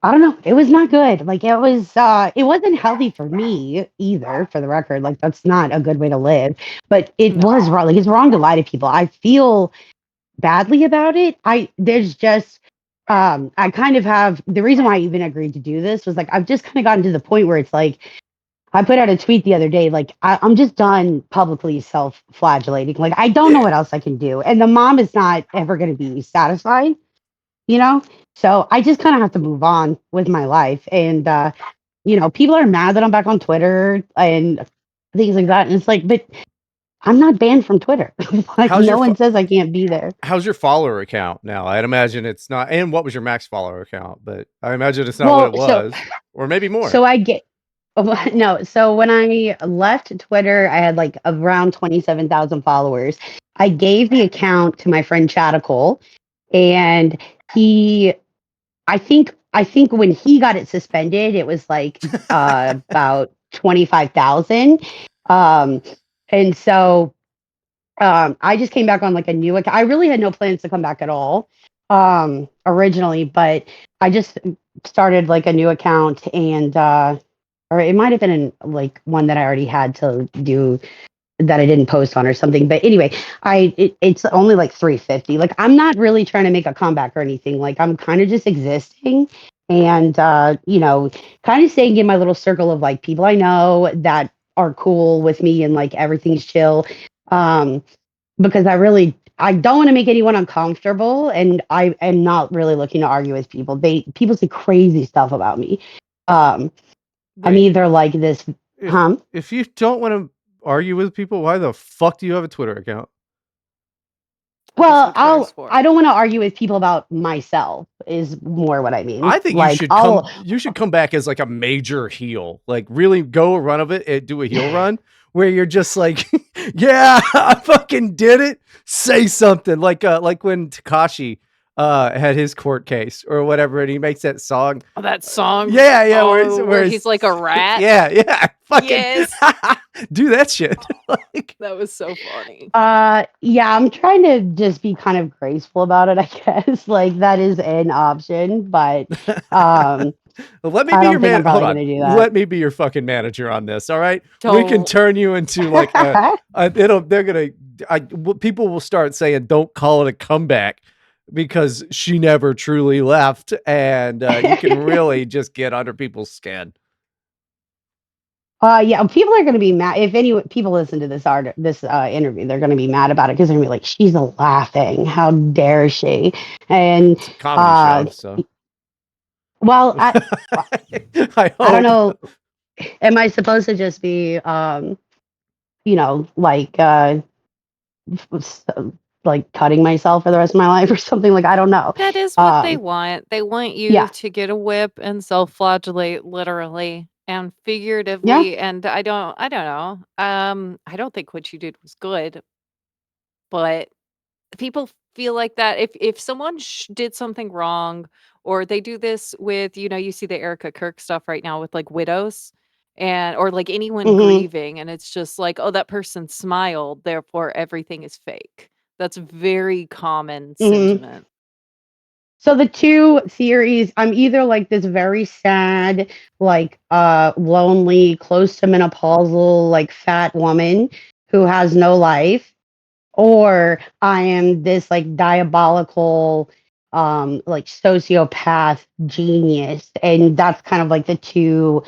I don't know. It was not good. Like it wasn't healthy for me either, for the record. Like that's not a good way to live. But it No. was wrong. Like it's wrong to lie to people. I feel badly about it. There's just I kind of have the reason why I even agreed to do this was like I've just kind of gotten to the point where it's like I put out a tweet the other day, like I'm just done publicly self-flagellating. Like I don't know Yeah. what else I can do. And the mom is not ever gonna be satisfied you know? So I just kind of have to move on with my life. And, people are mad that I'm back on Twitter and things like that. And it's like, but I'm not banned from Twitter. Like How's your no one says I can't be there. how's your follower account now? I'd imagine it's not. And what was your max follower account? But I imagine it's not what Well, it was, or maybe more. so I get no. So when I left Twitter, I had like around 27,000 followers. I gave the account to my friend Chatical, and he, I think when he got it suspended, it was like about 25,000. Um, and so I just came back on like a new account. I really had no plans to come back at all originally, but I just started like a new account and or it might have been like one that I already had to do that I didn't post on or something. But anyway, it's only like 350. Like I'm not really trying to make a comeback or anything. Like I'm kind of just existing and kind of staying in my little circle of like people I know that are cool with me and like everything's chill. Um, because I don't want to make anyone uncomfortable and I am not really looking to argue with people. People say crazy stuff about me. Um, I'm Wait, either like this, if huh? if you don't want to argue with people, why the fuck do you have a Twitter account? That's Well, what Twitter's for. I don't want to argue with people about myself is more what I mean. I think Like I'll you should come back as like a major heel. Like really go a run of it and do a heel run where you're just like, yeah, I fucking did it. Say something. Like when Takashi had his court case or whatever, and he makes that song. Oh, that song. Yeah, Oh, where where he's like a rat. yeah, fucking Yes. do that shit. Like That was so funny. yeah, I'm trying to just be kind of graceful about it, I guess. Like that is an option, but um let me I be your don't think man. I'm Hold probably on. gonna do that. Let me be your fucking manager on this. All right. We can Don't. turn you into like they're going to, people will start saying, don't call it a comeback because she never truly left. And you can really just get under people's skin. Yeah, people are going to be mad if any people listen to this interview. They're going to be mad about it because they're going to be like, "She's laughing. How dare she?" And It's a comedy show. So well, I I don't hope. know. Am I supposed to just be, like s- like cutting myself for the rest of my life or something? Like I don't know. That is what they Um, want. They want you yeah, to get a whip and self-flagellate literally and yeah. figuratively. And I don't know. I don't think what you did was good, but people feel like that if someone did something wrong or they do this with, you see the Erica Kirk stuff right now with like widows and or like anyone Hmm. grieving and it's just like, oh, that person smiled, therefore everything is fake. That's very common Hmm. sentiment. So the two theories, I'm either like this very sad, like lonely, close to menopausal, like fat woman who has no life, or I am this like diabolical like sociopath genius. And that's kind of like the two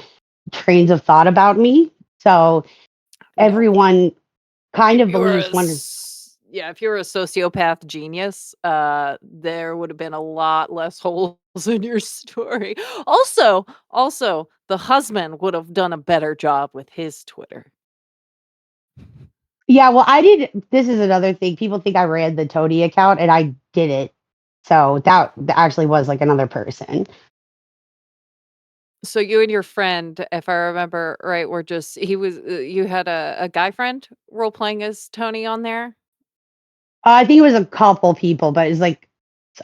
trains of thought about me. So Yeah. everyone kind If of you were believes one. yeah, if you were a sociopath genius, there would have been a lot less holes in your story. Also, the husband would have done a better job with his Twitter. Yeah, well, I did. This is another thing. People think I ran the Tony account, and I did it. So that actually was like another person. So you and your friend, if I remember right, were just you had a guy friend role playing as Tony on there? I think it was a couple people, but it's like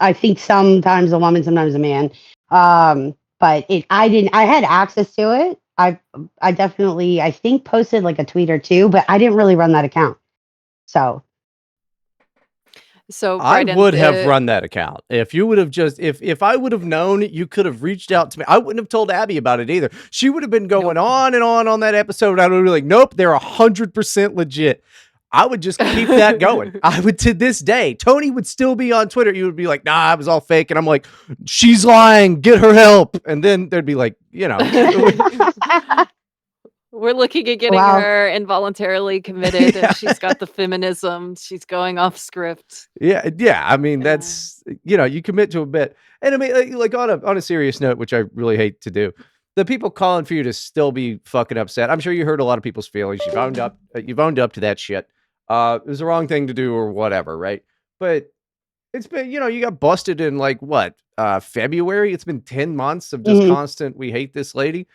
I think sometimes a woman, sometimes a man. But I didn't. I had access to it. I definitely I think posted like a tweet or two, but I didn't really run that account. So So I Bryden, would have run that account. If you would have just if I would have known, you could have reached out to me. I wouldn't have told Abby about it either. She would have been going nope. on and on that episode. I would be like, nope, they're 100% legit. I would just keep that going. I would to this day. Tony would still be on Twitter. You would be like, nah, it was all fake. And I'm like, she's lying. Get her help. And then there'd be like, We're looking at getting wow. her involuntarily committed, yeah. and she's got the feminism. She's going off script. Yeah. I mean, Yeah. that's you commit to a bit, and I mean, like on a serious note, which I really hate to do, the people calling for you to still be fucking upset. I'm sure you hurt a lot of people's feelings. You've owned up to that shit. It was the wrong thing to do or whatever, right? But it's been, you got busted in like what, February? It's been 10 months of just Mhm. constant, we hate this lady.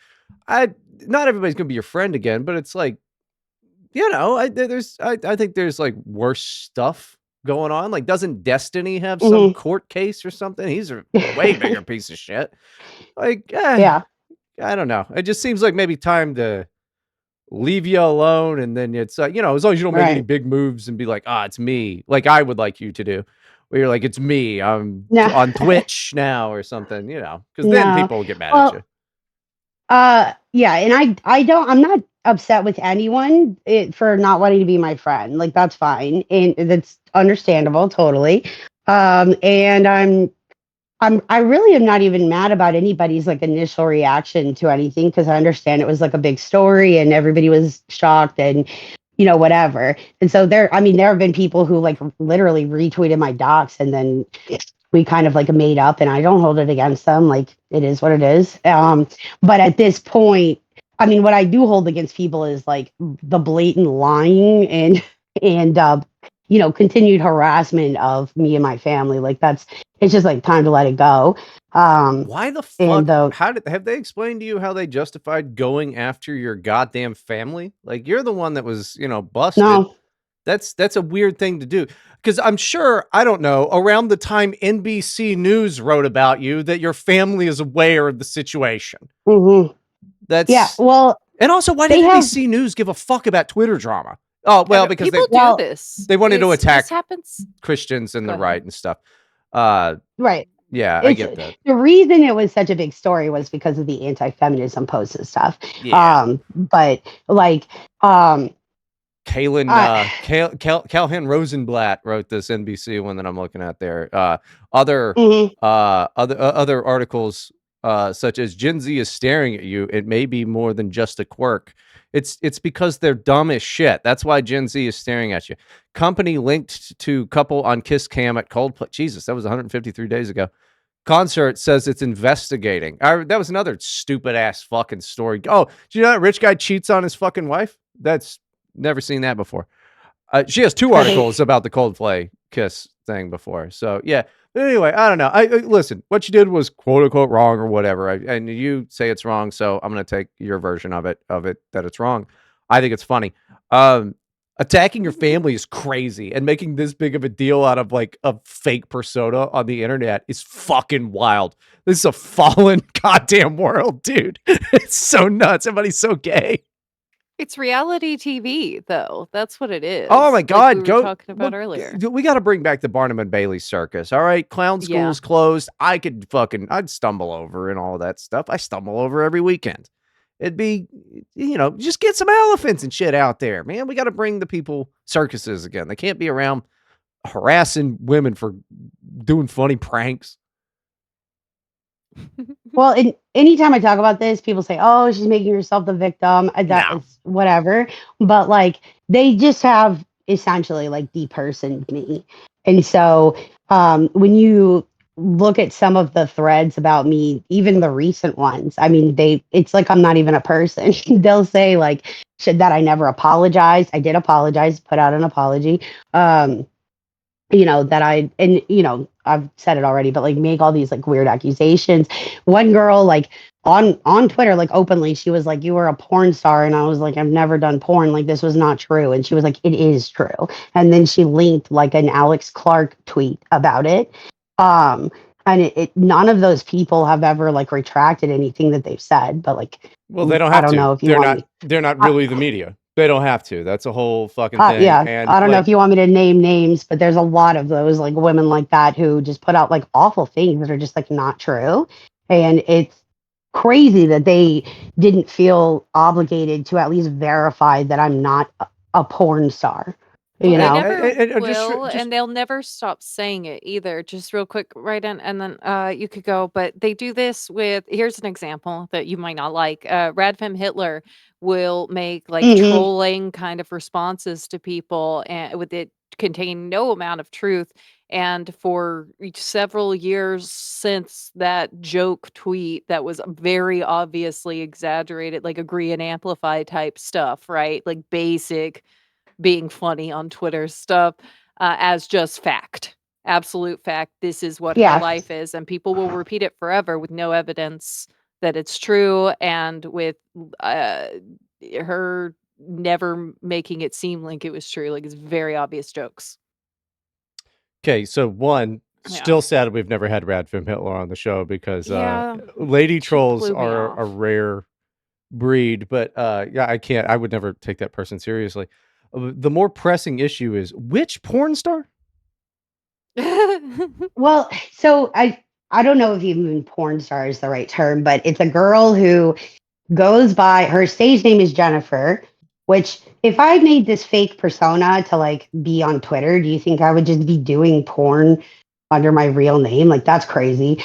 I Not everybody's gonna be your friend again, but it's like, I think there's like worse stuff going on. Like, doesn't Destiny have some Mhm. court case or something? He's a way bigger piece of shit. Like, Yeah, I don't know. It just seems like maybe time to leave you alone, and then it's like, as long as you don't make any right. big moves and be like, "Ah, it's me," like I would like you to do, where you're like, "It's me. I'm No. on Twitch now," or something, because then No. people will get mad at you. Well, yeah, and I'm not upset with anyone for not wanting to be my friend. Like that's fine, and that's understandable, totally. And I really am not even mad about anybody's like initial reaction to anything because I understand it was like a big story and everybody was shocked and whatever. And so there have been people who like literally retweeted my docs and then we kind of like made up and I don't hold it against them. Like it is what it is. But at this point, I mean, what I do hold against people is like the blatant lying and continued harassment of me and my family. Like it's just like time to let it go. Why the And fuck? the How did have they explained to you how they justified going after your goddamn family? Like you're the one that was, busted. no. That's a weird thing to do. Because I'm sure, I don't know, around the time NBC News wrote about you, that your family is aware of the situation. Hmm. Yeah. That's Well, And also, why did they have. NBC News give a fuck about Twitter drama? Oh, I well, don't, because they people do Well, this. they wanted to This attack happens. Christians and Go the ahead. right and stuff. Uh, right. yeah, I It's get that. the reason it was such a big story was because of the anti-feminism posts and stuff. Yeah. But like, um, Kalen, I. Calhoun Rosenblatt wrote this NBC one that I'm looking at there. Other, Mhm. other articles, such as Gen Z is staring at you. It may be more than just a quirk. It's because they're dumb as shit. That's why Gen Z is staring at you. Company linked to couple on Kiss Cam at Coldplay. Jesus, that was 153 days ago. Concert says it's investigating. That was another stupid ass fucking story. Oh, do you know that rich guy cheats on his fucking wife? That's never seen that before. She has two Right. articles about the Coldplay Kiss thing before. So yeah. But anyway, I don't know. I listen. What you did was quote unquote wrong or whatever, and you say it's wrong. So I'm gonna take your version of it that it's wrong. I think it's funny. Um, Attacking your family is crazy, and making this big of a deal out of like a fake persona on the internet is fucking wild. This is a fallen goddamn world, dude. It's so nuts. Everybody's so gay. It's reality TV, though. That's what it Oh my is. Like we God, were go talking about look. earlier. We got to bring back the Barnum and Bailey circus. All right, clown Yeah. school's closed. I'd stumble over and all that stuff. I stumble over every weekend. It'd be, just get some elephants and shit out there, man. We got to bring the people circuses again. They can't be around harassing women for doing funny pranks. Well, and anytime I talk about this, people say, "Oh, she's making herself the victim." That No. is whatever. But like, they just have essentially like depersoned me, and so when you look at some of the threads about me, even the recent ones, I mean, it's like I'm not even a person. They'll say like, "Should that I never apologized? I did apologize, put out an apology." Um, that I've said it already, but like make all these like weird accusations. One girl like on Twitter, like openly, she was like, "You were a porn star," and I was like, "I've never done porn. Like this was not true." And she was like, "It is true." And then she linked like an Alex Clark tweet about it. Um, and none of those people have ever like retracted anything that they've said. But like, Well, they don't I have don't to. know if you want me. They're not I, really the media. They don't have to. That's a whole fucking thing. Yeah, And I don't know like, if you want me to name names, but there's a lot of those like women like that who just put out like awful things that are just like not true. And it's crazy that they didn't feel obligated to at least verify that I'm not a porn star, well, you They know? never just will, and they'll never stop saying it either. Just real quick, right? And then you could go, but they do this with. Here's an example that you might not like. Radfem Hitler will make like Hmm. trolling kind of responses to people, and with it contain no amount of truth. And for several years since that joke tweet that was very obviously exaggerated, like agree and amplify type stuff, right? Like being funny on Twitter stuff, as just fact. Absolute fact. This is what her Yeah. life is, and people will repeat it forever with no evidence that it's true, and with uh, her never making it seem like it was true. Like it's very obvious jokes. Okay, so one, Yeah. still sad we've never had Rad from Hitler on the show because Yeah. lady She trolls blew me are a off. rare breed, but yeah, I would never take that person seriously. The more pressing issue is which porn star? Well, so I don't know if even porn star is the right term, but it's a girl who goes by her stage name is Jennifer, which if I made this fake persona to like be on Twitter, do you think I would just be doing porn under my real name? Like that's crazy.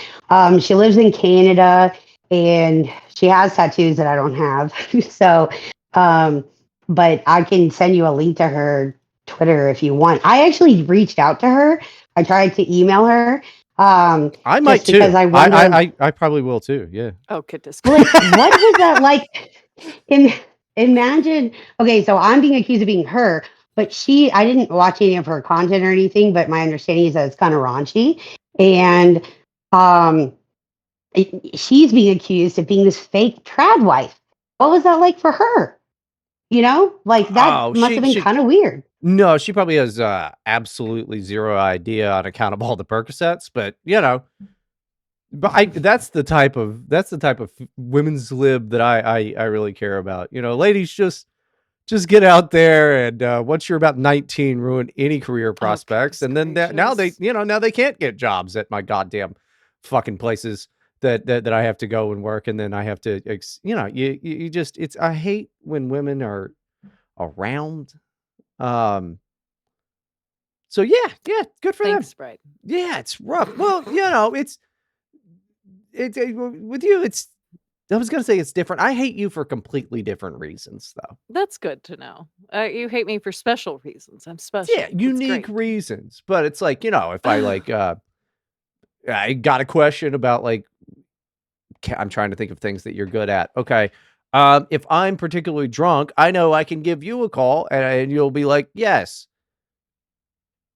She lives in Canada and she has tattoos that I don't have. So um but I can send you a link to her Twitter if you want. I actually reached out to her. I tried to email her I might just because too. I wonder I probably will too. Yeah. Oh, goodness like what gracious. was that like? Im- Imagine, okay, so I'm being accused of being her, but I didn't watch any of her content or anything, but my understanding is that it's kind of raunchy. And um, she's being accused of being this fake trad wife. What was that like for her? Like that Oh, must have been she kind of weird. no, she probably has absolutely zero idea on account of all the Percocets, but but that's the type of women's lib that I really care about. Ladies, just get out there and once you're about 19, ruin any career Oh, prospects, goodness and then now they gracious. now they can't get jobs at my goddamn fucking places that I have to go and work, and then I have to you just it's I hate when women are around. Um, so yeah, good for them. Thanks, Bryden. Yeah, it's rough. Well, with you, it's. I was gonna say it's different. I hate you for completely different reasons, though. That's good to know. You hate me for special reasons. I'm Yeah, special. That's unique great. reasons. But it's like, if I like I got a question about like I'm trying to think of things that you're good at. Okay. If I'm particularly drunk, I know I can give you a call and you'll be like, yes,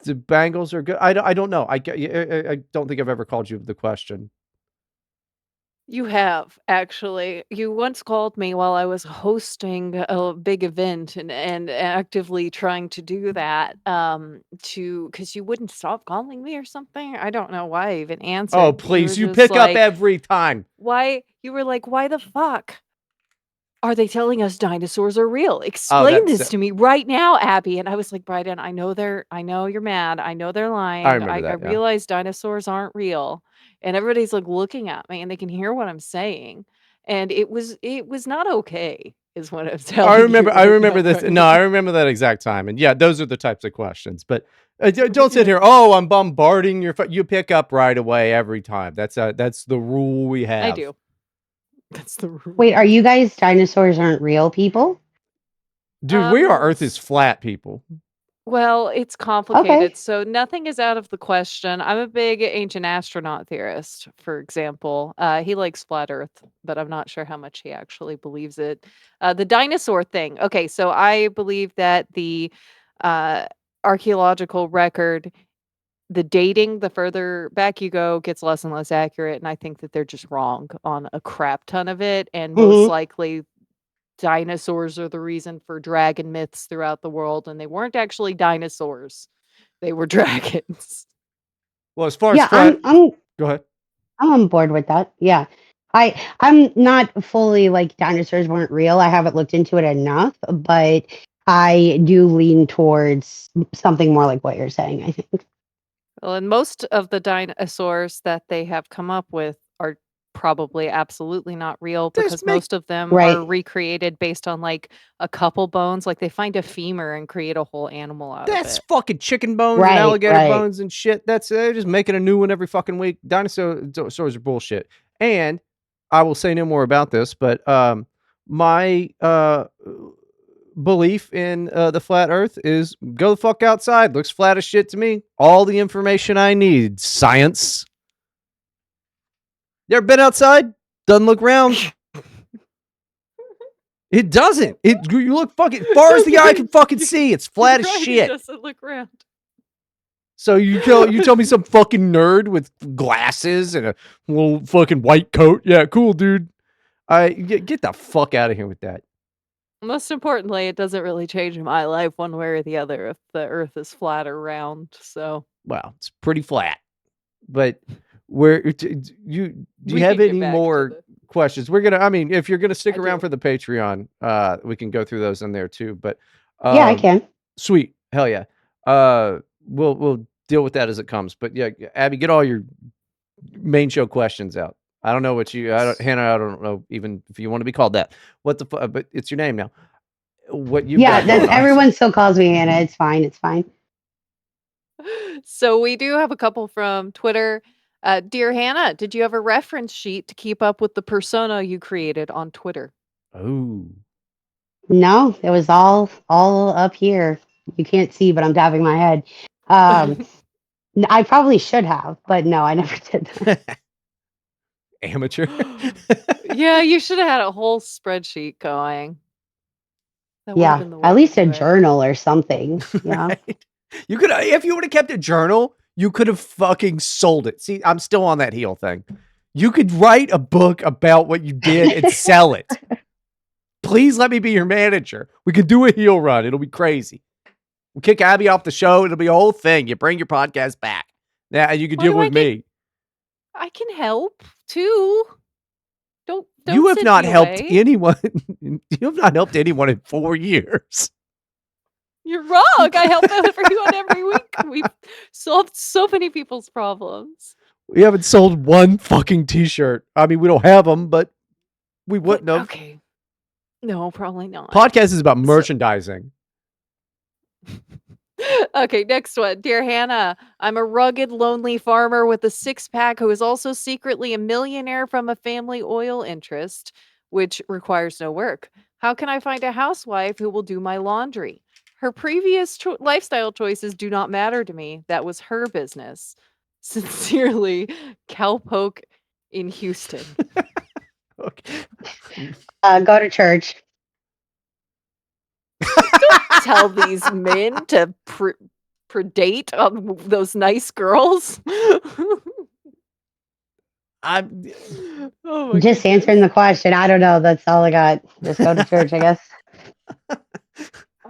the Bengals are good. I don't know. I don't think I've ever called you the question. You have, actually. You once called me while I was hosting a big event and actively trying to do that, because you wouldn't stop calling me or something. I don't know why I even Oh, answered. You were please, you just pick up like, every time. "Why?" You were like, "Why the fuck are they telling us dinosaurs are real? Oh, Explain this to me right now, Abby." And I was like, "Bryden, I know you're mad. I know they're I lying. remember I that. Yeah. realize dinosaurs aren't real." And everybody's like looking at me and they can hear what I'm saying. And it was not okay, is what I'm telling you I right now, remember this. No, I Bryden. remember that exact time. And yeah, those are the types of questions. But don't sit Yeah, here. Oh, I'm bombarding your. You pick up right away every time. That's the rule we I have, do. That's the rule. Wait, are you guys dinosaurs aren't real people? dude. Our Earth is S flat, people. Well, it's complicated. Okay. So nothing is out of the question. I'm a big ancient astronaut theorist, for example. He likes flat Earth, but I'm not sure how much he actually believes it. The dinosaur thing. Okay, so I believe that the uh, archaeological record, the dating, the further back you go, gets less and less accurate. And I think that they're just wrong on a crap ton of it. And most Hmm. likely dinosaurs are the reason for dragon myths throughout the world, and they weren't actually dinosaurs. They were dragons. Well, as far as Yeah, flat, go ahead. I'm on board with that. Yeah. I'm not fully like dinosaurs weren't real. I haven't looked into it enough, but I do lean towards something more like what you're saying, I think. Well, and most of the dinosaurs that they have come up with are probably absolutely not real Just because make most of them are Right. recreated based on like a couple bones. Like they find a femur and create a whole animal out of that's it. fucking chicken bones and Right, alligator right. bones and shit. That's they're just making a new one every fucking week. Dinosaurs are bullshit. And I will say no more about this, but my belief in the flat Earth is go the fuck outside. Looks flat as shit to me. All the information I need. Science. You ever been outside? Doesn't look round. It doesn't. You look fucking far as the eye can fucking see. It's flat as Right, shit. It doesn't look round. So you tell me some fucking nerd with glasses and a little fucking white coat. Yeah, cool, dude. Get the fuck out of here with that. Most importantly, it doesn't really change my life one way or the other if the Earth is flat or round. So Well, it's pretty flat. But where do you we have can get any back to more the. questions? I mean, if you're gonna stick I around do. for the Patreon, we can go through those in there too. But Yeah, I can. sweet, hell yeah. We'll deal with that as it comes. But yeah, Abby, get all your main show questions out. I don't know what Hannah. I don't know even if you want to be called that. What the fuck? But it's your name now. What you've Yeah, got going on? everyone still calls me Hannah. It's fine. It's fine. So we do have a couple from Twitter. Dear Hannah, did you have a reference sheet to keep up with the persona you created on Twitter? Oh, No, it was all up here. You can't see, but I'm tapping my head. Um, I probably should have, but no, I never did that. amateur. Yeah, you should have had a whole spreadsheet going. That would have Yeah, been the at way to least a do it. journal or something. Yeah. Right? You could, if you would have kept a journal, you could have fucking sold it. See, I'm still on that heel thing. You could write a book about what you did and sell it. Please let me be your manager. We could do a heel run. It'll be crazy. We'll kick Abby off the show. It'll be a whole thing. You bring your podcast back. Now you can Why deal do with me. I can help too. Don't You have send not me helped away. anyone. You have not helped anyone in 4 years. You're wrong. I help everyone every week. We've solved so many people's problems. We haven't sold one fucking t-shirt. I mean, we don't have them, but we wouldn't have. Okay. No, probably not. Podcast is about merchandising. Okay, next one. Dear Hannah, I'm a rugged, lonely farmer with a six-pack who is also secretly a millionaire from a family oil interest, which requires no work. How can I find a housewife who will do my laundry? Her previous lifestyle choices do not matter to me. That was her business. Sincerely, Cowpoke in Houston. Okay. Go to church. Tell these men to predate on those nice girls. I'm Oh my Just goodness. answering the question. I don't know. That's all I got. Just go to church, I guess. I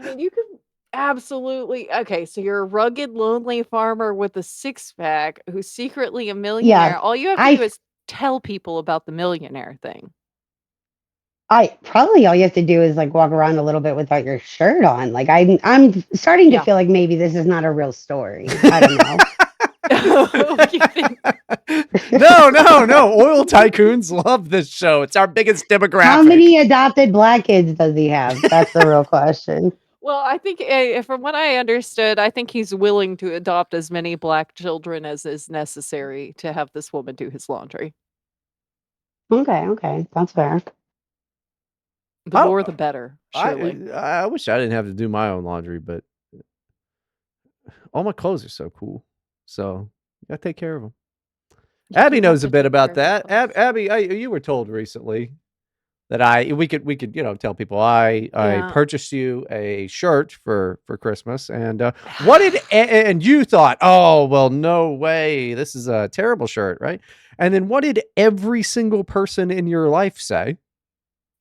mean, you could absolutely. Okay, so you're a rugged, lonely farmer with a six pack who's secretly a millionaire. Yeah, All you have to do I is tell people about the millionaire thing. I probably all you have to do is like walk around a little bit without your shirt on. Like I'm starting to Yeah. feel like maybe this is not a real story. I don't know. You think- no. Oil tycoons love this show. It's our biggest demographic. How many adopted black kids does he have? That's the real question. Well, I think from what I understood, I think he's willing to adopt as many black children as is necessary to have this woman do his laundry. Okay, that's fair. The Oh, more, the better. Surely. I wish I didn't have to do my own laundry, but all my clothes are so cool. So I take care of them. You Abby do have knows to a bit take care about of your that. clothes. Abby, you were told recently that we could tell people I Yeah. purchased you a shirt for Christmas, and what did and you thought, oh well, no way, this is a terrible shirt, right? And then what did every single person in your life say?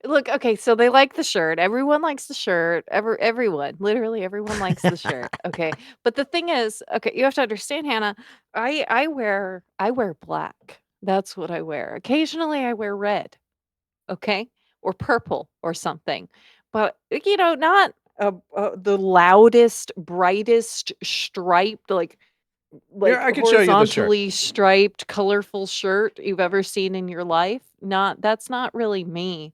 Look, okay, so they like the shirt. Everyone likes the shirt. Everyone, literally everyone likes the shirt. Okay. But the thing is, okay, you have to understand, Hannah, I wear black. That's what I wear. Occasionally I wear red, okay? Or purple or something. But not the loudest, brightest striped Here, like I can show you the shirt. horizontally striped, colorful shirt you've ever seen in your life. That's not really me.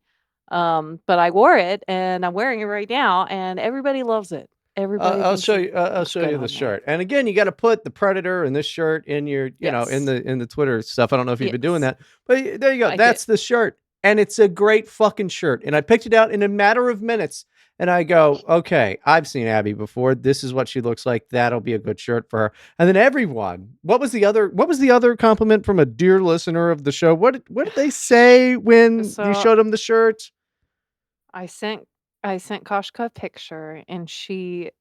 But I wore it and I'm wearing it right now and everybody loves it. Everybody I'll thinks show it you. I'll looks show good you the on me. shirt. And again, you got to put the Predator and this shirt in your, Yes. in the Twitter stuff. I don't know if you've been doing Yes. that, but there you go. I That's did. the shirt, and it's a great fucking shirt. And I picked it out in a matter of minutes. And I go, okay, I've seen Abby before. This is what she looks like. That'll be a good shirt for her. And then everyone, what was the other compliment from a dear listener of the show? What did they say when you So showed them the shirt? I sent I sent Kashka a picture and she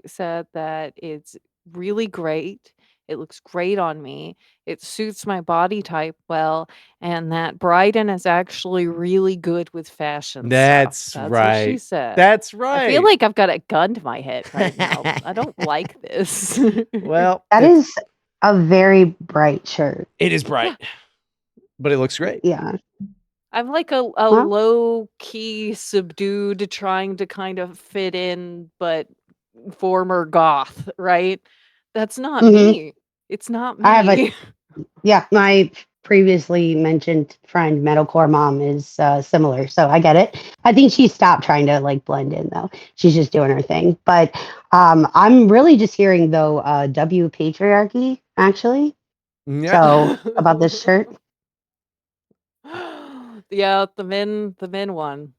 said that it's really great. It looks great on me. It suits my body type well, and that Bryden is actually really good with fashion stuff. That's That's what she right. said. That's I feel right. like I've got a gun to my head right now. I don't like this. Well, That it's is a very bright shirt. it is Yeah. bright, but it looks great. Yeah. I'm like a Well, low key subdued trying to kind of fit in, but former goth, right? That's not mhm. me. It's not I have a me. yeah, my previously mentioned friend, metalcore mom, is similar, so I get it. I think she stopped trying to like blend in though. She's just doing her thing. But I'm really just hearing though W patriarchy actually. Yeah. So about this shirt. Yeah, the men won.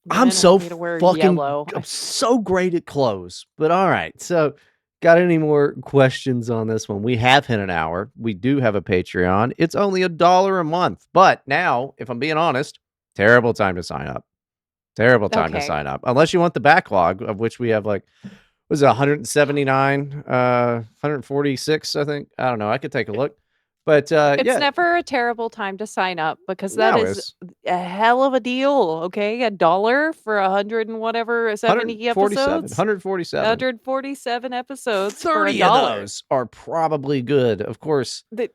The I'm men so want me to wear fucking yellow. I'm so great at clothes. But all right. So, got any more questions on this one? We have hit an hour. We do have a Patreon. It's only $1 a month. But now, if I'm being honest, terrible time to sign up. Terrible time to Okay. sign up. Unless you want the backlog, of which we have like was it 179, 146, I think. I don't know. I could take a look. But It's yeah, never a terrible time to sign up because that now is is a hell of a deal, okay? $1 for 100 and whatever 70 147, episodes? 147. 147 episodes for 30 of $1. those are probably good. Of course, That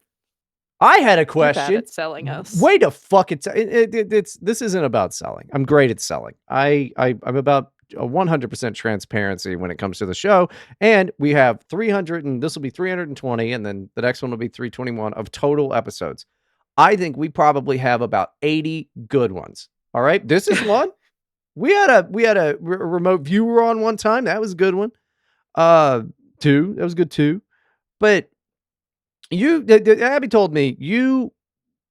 I had a You're bad question. at selling us. Way to fuck it. It's this isn't about selling. I'm great at selling. I'm about 100% transparency when it comes to the show. And we have 300, and this will be 320, and then the next one will be 321 of total episodes. I think we probably have about 80 good ones. All right, this is one. We had a remote viewer on one time. That was a good one. Two. That was good too. But Abby told me you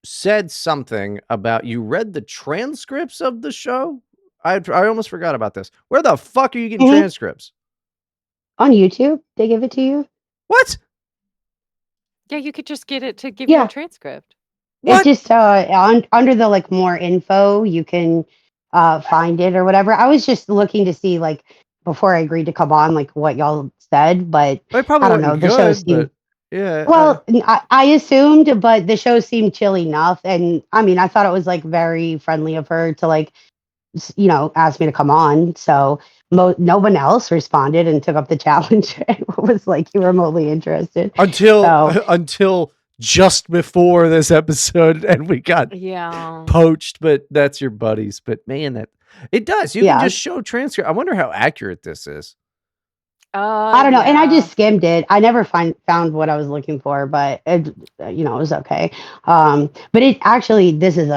said something about you read the transcripts of the show. I almost forgot about this. Where the fuck are you getting Mhm. transcripts? On YouTube, they give it to you. What? Yeah, you could just get it to give you a Yeah, transcript. it What? just under the like more info, you can find it or whatever. I was just looking to see like before I agreed to come on, like what y'all said, but It probably I don't know. wasn't The show good, seemed but yeah. well. I assumed, but the show seemed chill enough, and I mean, I thought it was like very friendly of her to like ask me to come on. So no one else responded and took up the challenge and was like remotely interested. until So until just before this episode, and we got Yeah. poached. But that's your buddies. But man, that it does. You can yeah, just show transcript. I wonder how accurate this is. I don't know. And I Yeah. just skimmed it. I never found what I was looking for, but it was okay. But it actually,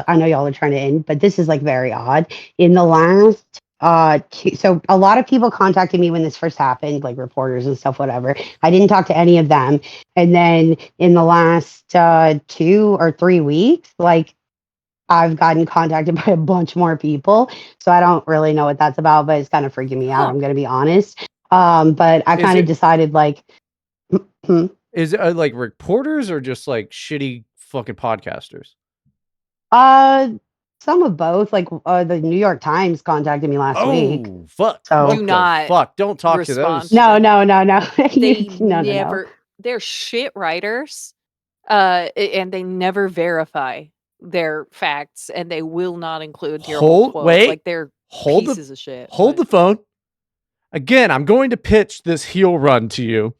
I know y'all are trying to end, but this is like very odd. In the last, so a lot of people contacted me when this first happened, like reporters and stuff, whatever. I didn't talk to any of them. And then in the last 2 or 3 weeks, like I've gotten contacted by a bunch more people. So I don't really know what that's about, but it's kind of freaking me out. Huh. I'm going to be honest. But I Is kind of it decided like, hmm, is it like reporters or just like shitty fucking podcasters? uh, some of both. Like the New York Times contacted me last week. Oh, fuck. So Do What the not fuck? Don't talk to respond those. to no, them. no, no, no. They No. never they're shit writers, and they never verify their facts, and they will not include your whole quote. Wait, Like, they're hold the, pieces of shit, hold but the phone. Again, I'm going to pitch this heel run to you.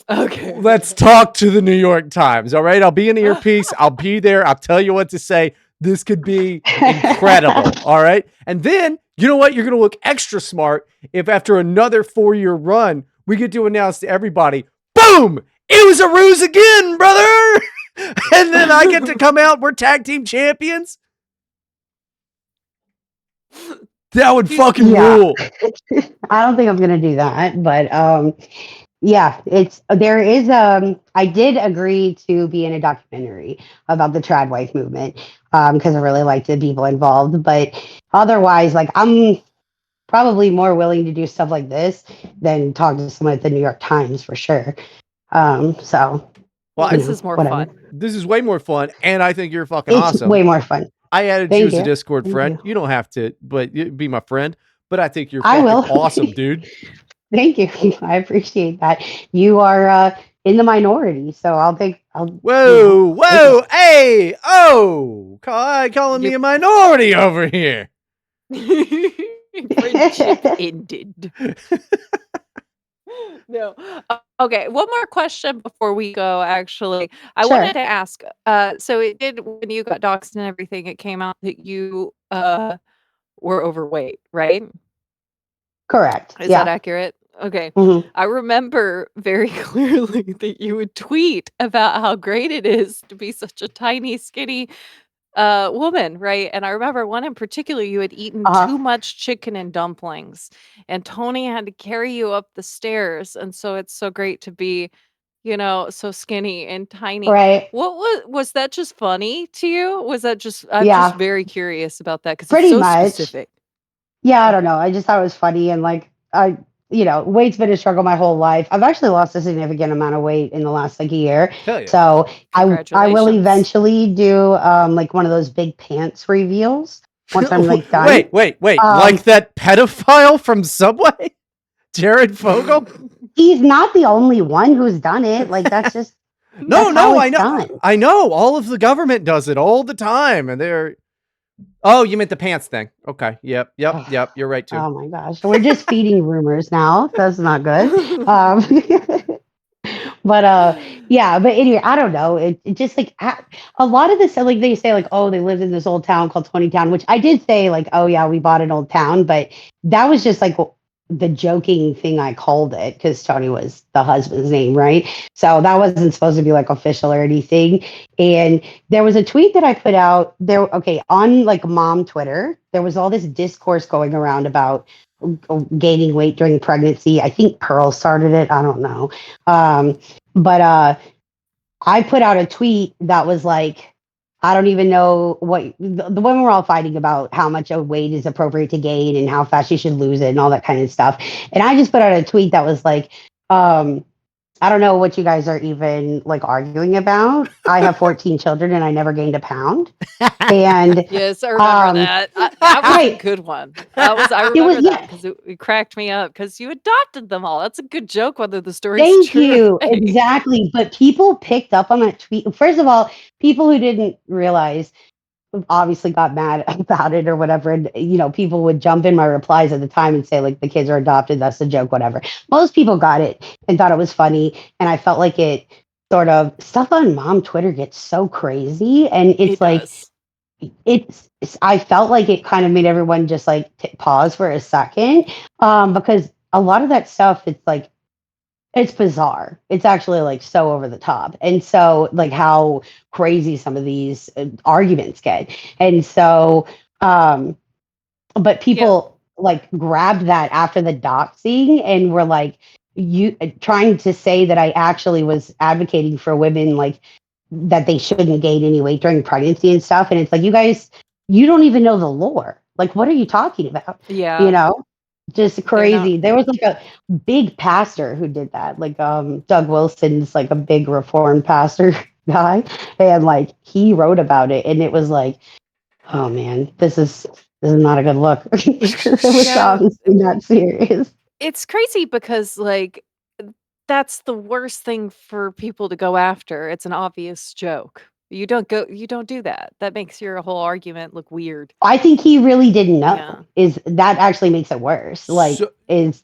okay. Let's talk to the New York Times. All right. I'll be an earpiece. I'll be there. I'll tell you what to say. This could be incredible. All right. And then, you know what? You're going to look extra smart if after another 4-year run, we get to announce to everybody, boom, it was a ruse again, brother. And then I get to come out. We're tag team champions. That would fucking Yeah. rule. I don't think I'm gonna do that, but yeah, I did agree to be in a documentary about the trad wife movement because I really liked the people involved, but otherwise, like I'm probably more willing to do stuff like this than talk to someone at the New York Times for sure. So Well, Well, this is more whatever. fun. this is way more fun, and I think you're fucking It's awesome. way more fun. I added you Thank as a you. Discord Thank friend. you. You don't have to, but you be my friend. But I think you're I fucking will. awesome, dude. Thank you. I appreciate that. You are in the minority, so I'll take it. Whoa, hey, oh, calling me You a minority over here. friendship ended. No. Okay, one more question before we go, actually. I wanted Sure. to ask, so it did when you got doxxed and everything, it came out that you, were overweight, right? Correct. Is that Yeah. accurate? Okay. Hmm. I remember very clearly that you would tweet about how great it is to be such a tiny, skinny woman, right? And I remember one in particular, you had eaten Uh-huh. too much chicken and dumplings, and Tony had to carry you up the stairs. And so it's so great to be, so skinny and tiny. Right. What was that just funny to you? Was that just, I'm just Yeah. very curious about that because it's Pretty so much. specific. Yeah, I don't Okay. know. I just thought it was funny and weight's been a struggle my whole life. I've actually lost a significant amount of weight in the last like a year. Hell yeah. So I will Congratulations. eventually do like one of those big pants reveals once I'm like done. wait. Like Um that pedophile from Subway? Jared Fogle? he's not the only one who's done it. Like No, that's how no, I it's know. done. I know. All of the government does it all the time. And they're. Oh, you meant the pants thing. Okay. Yep. You're right, too. Oh my gosh. We're just feeding rumors now. That's not good. Um But yeah, but anyway, I don't know. It just like a lot of this, like they say, like, oh, they lived in this old town called 20 Town, which I did say, like, oh yeah, we bought an old town, but that was just like the joking thing I called it because Tony was the husband's name, right? So that wasn't supposed to be like official or anything. And there was a tweet that I put out there, okay, on like mom Twitter, there was all this discourse going around about gaining weight during pregnancy. I think Pearl started it. I don't know. But I put out a tweet that was like, I don't even know what the women were all fighting about how much a weight is appropriate to gain and how fast you should lose it and all that kind of stuff. And I just put out a tweet that was like, um, I don't know what you guys are even like arguing about. I have 14 children and I never gained a pound. And Yes, I remember um, that. That was a right, good one. I it was remember that yeah. because it cracked me up because you adopted them all. That's a good joke, whether the story's Thank true or you. fake. Exactly. But people picked up on that tweet. First of all, people who didn't realize obviously got mad about it or whatever. And, people would jump in my replies at the time and say, like, the kids are adopted. That's a joke, whatever. Most people got it and thought it was funny. And I felt like it sort of stuff on mom Twitter gets so crazy. And it's It like, does. I felt like it kind of made everyone just like pause for a second because a lot of that stuff, it's like, it's bizarre. It's actually like so over the top. And so like how crazy some of these arguments get. And so but Yeah. people like grabbed that after the doxing and were like you trying to say that I actually was advocating for women like that they shouldn't gain any weight during pregnancy and stuff. And it's like, you guys, you don't even know the lore. Like, what are you talking about? You Yeah. know? Just They're not. crazy. There was like a big pastor who did that. Like Doug Wilson's like a big reformed pastor guy. And like he wrote about it and it was like, oh man, this is not a good look. It was Yeah. obviously not serious. It's crazy because, like, that's the worst thing for people to go after. It's an obvious joke. You don't do that. That makes your whole argument look weird. I think he really didn't know. Yeah. Is that actually makes it worse? Like, So, is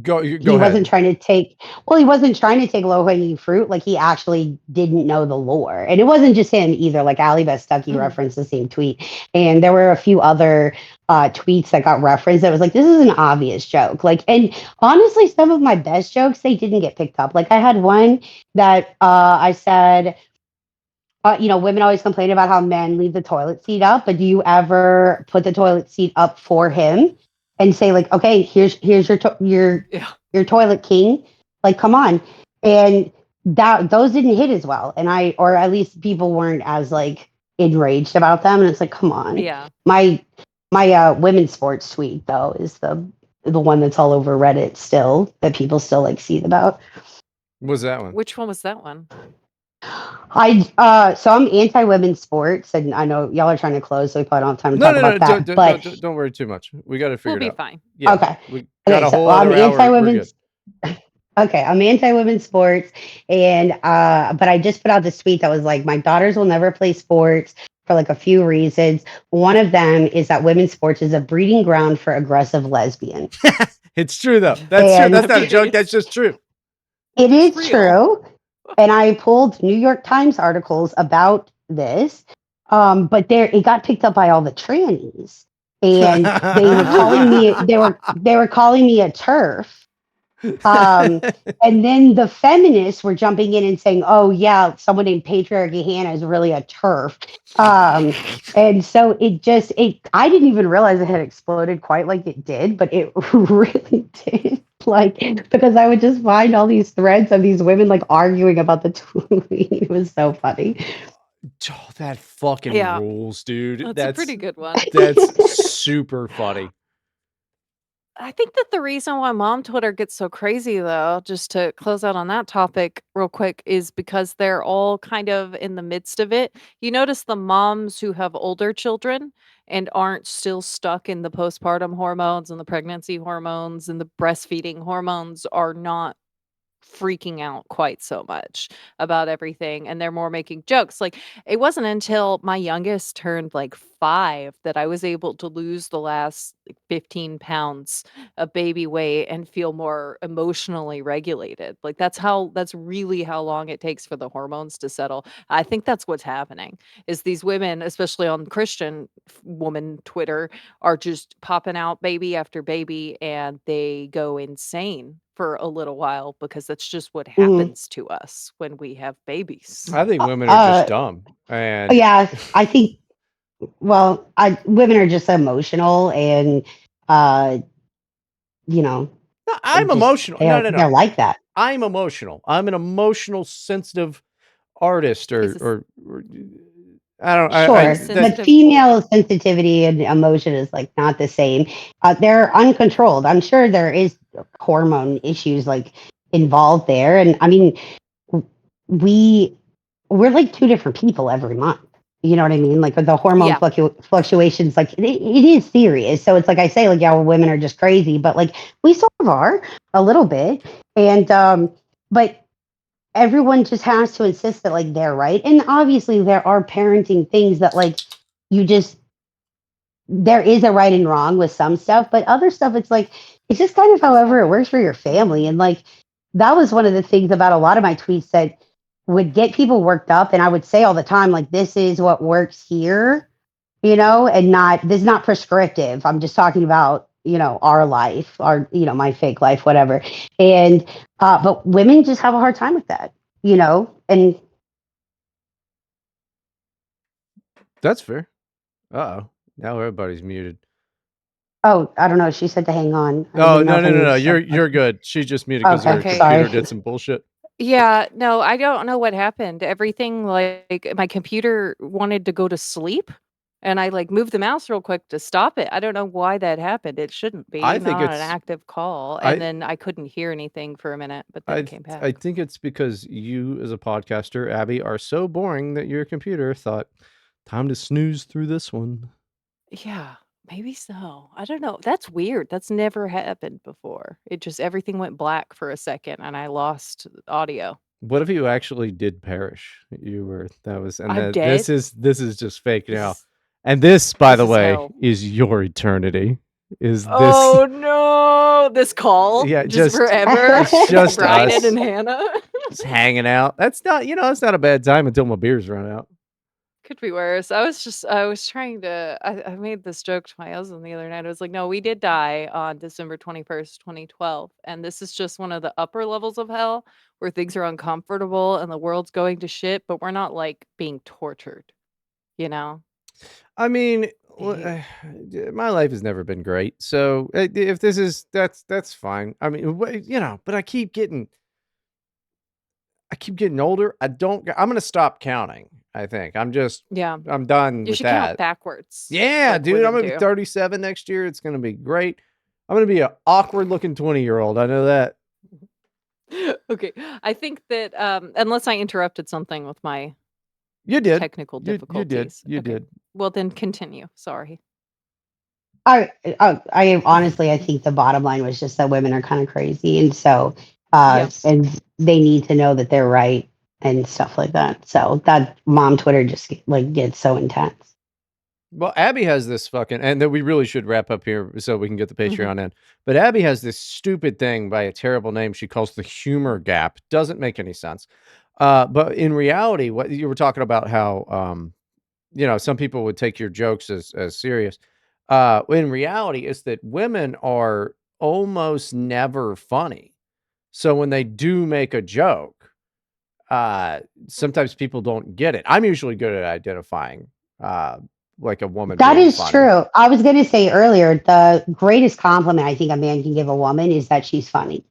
go he wasn't ahead. trying to take well he wasn't trying to take low hanging fruit, like he actually didn't know the lore. And it wasn't just him either, like Ali Beth Stuckey referenced the same tweet and there were a few other tweets that got referenced that was like, this is an obvious joke. Like, and honestly some of my best jokes, they didn't get picked up. Like I had one that I said, women always complain about how men leave the toilet seat up, but do you ever put the toilet seat up for him and say like, okay, here's Yeah. your toilet king, like come on. And that those didn't hit as well, and or at least people weren't as like enraged about them. And it's like, come on. Yeah. My women's sports tweet though is the one that's all over Reddit still, that people still like seethe about. What was that one? Which one was that one? So I'm anti women's sports, and I know y'all are trying to close, so we probably don't have time to No, talk no, no. about Don't, that. don't, But don't, don't worry too much. We got to We'll figure it be out. fine. Yeah, okay, we got okay. a So whole well, I'm other anti hour. We're good. women's. Okay, I'm anti women's sports, and but I just put out this tweet that was like, my daughters will never play sports for like a few reasons. One of them is that women's sports is a breeding ground for aggressive lesbians, It's true though. That's true. and That's I'm not a joke. That's curious. just true. it It's is real. true. And I pulled New York Times articles about this, but there it got picked up by all the trannies, and they were calling me a turf. Um, and then the feminists were jumping in and saying, "Oh yeah, someone named Patriarchy Hannah is really a turf." Um, and so it I didn't even realize it had exploded quite like it did, but it really did. Like, because I would just find all these threads of these women like arguing about the tweet. It was so funny. Oh, that fucking Yeah, rules, dude. that's a pretty good one. That's super funny. I think that the reason why mom Twitter gets so crazy, though, just to close out on that topic real quick, is because they're all kind of in the midst of it. You notice the moms who have older children and aren't still stuck in the postpartum hormones and the pregnancy hormones and the breastfeeding hormones are not freaking out quite so much about everything, and they're more making jokes. Like, it wasn't until my youngest turned, like, 5 that I was able to lose the last, like, 15 pounds of baby weight and feel more emotionally regulated. Like, that's really how long it takes for the hormones to settle. I think that's what's happening, is these women, especially on Christian woman Twitter, are just popping out baby after baby, and they go insane for a little while because that's just what Mhm. happens to us when we have babies. I think Uh, women are just uh, dumb. And yeah, I think. Well, women are just emotional, and uh, you know, I'm just emotional. No, no, no. they're like that. I'm emotional. I'm an emotional, sensitive artist, He's a or I don't. very Sure, That but sensitive boy. female sensitivity and emotion is like not the same. They're uncontrolled. I'm sure there is hormone issues like involved there, and I mean, we we're like two different people every month. You know what I mean? Like the hormone Yeah. fluctuations, like it is serious. So it's like I say, like, yeah, well, women are just crazy, but like we sort of are a little bit, and but everyone just has to insist that like they're right. And obviously there are parenting things that like you just there is a right and wrong with some stuff, but other stuff it's like it's just kind of Just however it happen. works for your family. Mhm. And like that was one of the things about a lot of my tweets that would get people worked up, and I would say all the time like this is what works here, and not this is not prescriptive. I'm just talking about our life, our my fake life, whatever. And but women just have a hard time with that, and that's fair. Uh oh. Now everybody's muted. oh, I don't know. She said to hang on. I Oh didn't know no, if no, no, anyone no. was You're stuck. you're good. She just muted because her Okay, Okay. computer sorry. did some bullshit. Yeah, no, I don't know what happened. Everything, like, my computer wanted to go to sleep, and I, like, moved the mouse real quick to stop it. I don't know why that happened. It shouldn't be. I I'm not think on an it's active call, and I then I couldn't hear anything for a minute, but then I it th- came back. I think it's because you as a podcaster, Abby, are so boring that your computer thought time to snooze through this one. Yeah, maybe so. I don't know. That's weird. That's never happened before. It just everything went black for a second, and I lost audio. What if you actually did perish? You were that was and I'm that dead. this is just fake This now. is And this, by this the is way, hell. is your eternity. Is this Oh, no. This call? yeah, Just just forever it's with just Bryden us and Hannah? just hanging out. That's not, it's not a bad time until my beers run out. Could be worse. I was trying to I made this joke to my husband the other night. I was like, "No, we did die on December 21st, 2012, and this is just one of the upper levels of hell where things are uncomfortable and the world's going to shit, but we're not, like, being tortured, you know?" I mean, Ew. my life has never been great. So if this is that's fine. I mean, but I keep getting older. I'm going to stop counting. I think Yeah. I'm done You with should count that. backwards Yeah, like dude, I'm women going to be do. 37 next year. It's going to be great. I'm going to be an awkward looking 20-year-old. I know that. Okay. I think that, unless I interrupted something with my You did. technical You did. difficulties. You Okay. did. Well, then continue. Sorry. I honestly, I think the bottom line was just that women are kind of crazy, and so Yeah. and they need to know that they're right and stuff like that. So that mom Twitter just like gets so intense. Well, Abby has this fucking, and then we really should wrap up here so we can get the Mhm. Patreon in. But Abby has this stupid thing by a terrible name she calls the humor gap. Doesn't make any sense. But in reality, what you were talking about, how some people would take your jokes as serious. In reality, it's that women are almost never funny. So when they do make a joke, uh, sometimes people don't get it. I'm usually good at identifying, uh, like a woman That being is funny. true. I was going to say earlier, the greatest compliment I think a man can give a woman is that she's funny.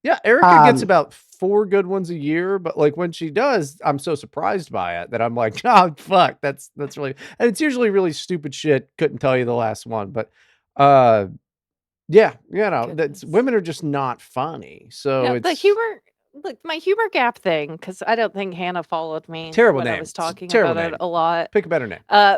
Yeah, Erica gets Um, about 4 good ones a year, but, like, when she does, I'm so surprised by it that I'm like, "Oh, fuck, that's really," and it's usually really stupid shit, couldn't tell you the last one, but, uh, yeah, that's Goodness. women are just not funny, so Yeah, the it's humor look, my humor gap thing, because I don't think Hannah followed me terrible when I name, was it's a talking terrible about it name. a lot. Pick a better name. Uh,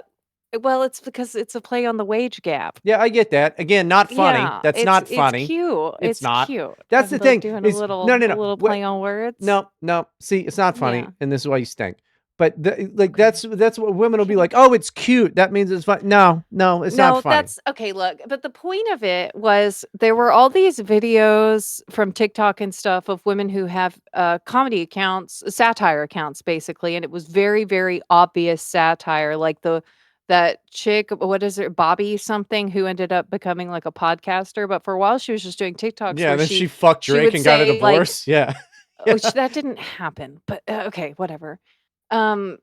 well, it's because it's a play on the wage gap. Yeah, I get that. Again, not funny. Yeah, That's not it's funny. cute. It's It's not. cute. That's I'm the like thing doing a is little no, no, a no. little What? play on words. No, no. See, it's not funny, Yeah. and this is why you stink. But like Okay. that's what women will be Okay. like. Oh, it's cute. That means it's fun. No, no, it's not No, funny. that's okay. Look, but the point of it was there were all these videos from TikTok and stuff of women who have comedy accounts, satire accounts, basically, and it was very, very obvious satire. Like that chick, what is it, Bobby something, who ended up becoming like a podcaster, but for a while she was just doing TikToks Yeah. where Then she fucked she Drake would and got a say like, divorce. Yeah. which Yeah. that didn't happen, but okay, whatever. Um,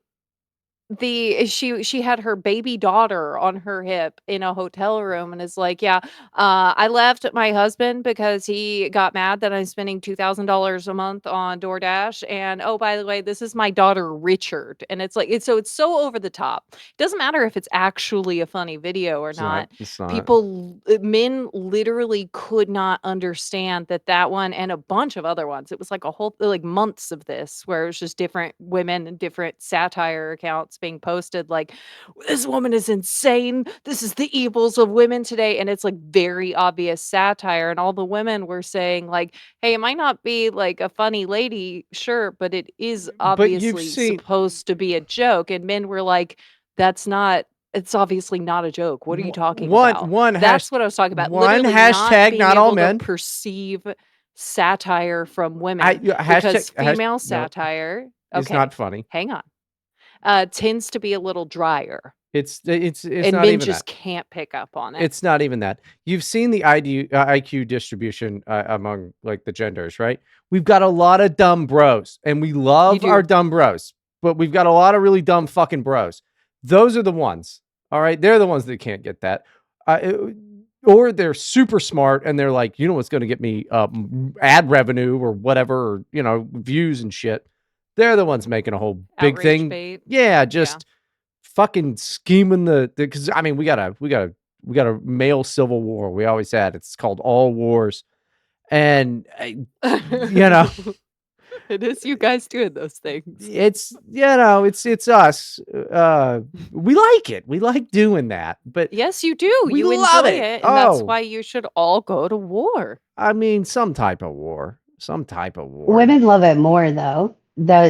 she had her baby daughter on her hip in a hotel room and is like, "Yeah, I left my husband because he got mad that I'm spending $2,000 a month on DoorDash, and, oh, by the way, this is my daughter, Richard." And it's like it's so over the top. Doesn't matter if it's actually a funny video or It's not. not. It's not. Men literally could not understand that one and a bunch of other ones. It was like a whole like months of this where it was just different women and different satire accounts being posted like, "This woman is insane. This is the evils of women today." And it's like very obvious satire. And all the women were saying, like, "Hey, it might not be like a funny lady, sure, but it is But you've obviously seen supposed to be a joke." And men were like, "That's not it's obviously not a joke. What are you talking about?" That's what I was talking about. one Literally not hashtag. being Not all able to men. perceive satire from I women hashtag because hash. female No, satire, it's okay, not funny. hang on, tends to be a little drier, It's and not men even just that. can't pick up on it. It's not even that. You've seen the IQ distribution, among, like, the genders, right? We've got a lot of dumb bros, and we You love our do. dumb bros, but we've got a lot of really dumb fucking bros. Those are the ones, all right? They're the ones that can't get that. Or they're super smart, and they're like, "You know what's gonna get me, ad revenue or whatever, or, views and shit." They're the ones making a whole big Outrage thing. bait. Yeah, Yeah. just fucking scheming because I mean we got a male civil war. We always had. It's called all wars, and you know It is you guys doing those things. it's us. We like it. We like doing that, but Yes, you do. we You love enjoy it. it, and that's Oh, why you should all go to war. I mean, some type of war. Some type of war. Women love it more though.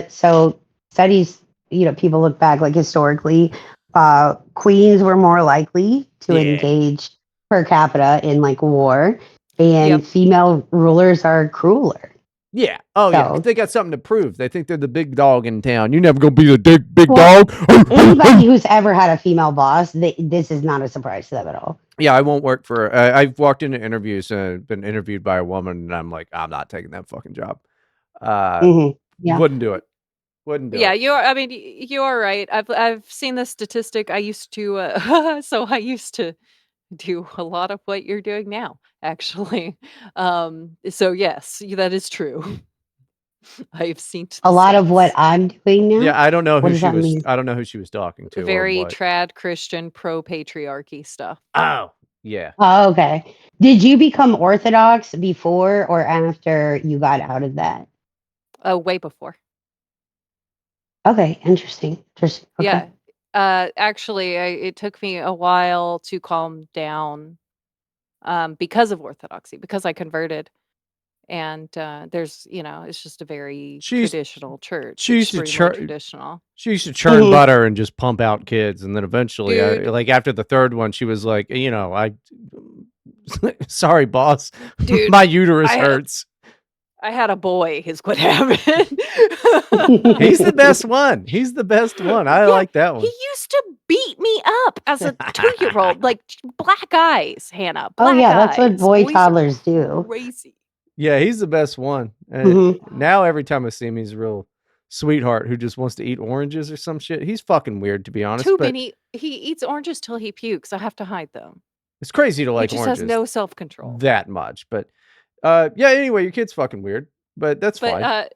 So studies, people look back like historically, queens were more likely to Yeah. engage per capita in like war, Yep. and female rulers are crueler. Yeah. Oh, yeah. 'Cause So they got something to prove. They think they're the big dog in town. You never gonna be the big well, dog. anybody who's ever had a female boss, this is not a surprise to them at all. Yeah, I won't work for. I've walked into interviews and been interviewed by a woman, and I'm like, I'm not taking that fucking job. Uh, Yeah. wouldn't do it. Wouldn't do Yeah, it. you're I mean, you are right. I've seen the statistic. I used to, so I used to do a lot of what you're doing now, actually. So yes, that is true. I've seen A the lot of what stats. I'm doing now. Yeah, I don't know What who does she that was. mean? I don't know who she was talking to or Very what. trad Christian pro patriarchy stuff. Oh, Yeah. Oh, okay. Did you become Orthodox before or after you got out of that? Oh, way before. Okay, interesting. Interesting. Okay. Yeah. Actually, it took me a while to calm down because of Orthodoxy, because I converted. And there's, it's just a very She's traditional church, she used to extremely chur traditional. she used to churn Mhm. butter and just pump out kids, and then eventually, Dude, like, after the 3rd one, she was like, I "Sorry, boss. dude, My uterus I had hurts." I had a boy is what happened. He's the best one. He's the best one. I Yeah, like that he one. used to beat me up as a 2-year-old, like, black eyes, Hannah, Oh black yeah, that's what eyes. boy Boys are toddlers do. crazy. Yeah, he's the best one. Hmm. Now every time I see him, he's a real sweetheart who just wants to eat oranges or some shit. He's fucking weird, to be honest, Too but many he eats oranges till he pukes, I have to hide them. it's crazy to He like just has oranges no self-control. that much. But yeah. Anyway, your kid's fucking weird, but that's But, fine.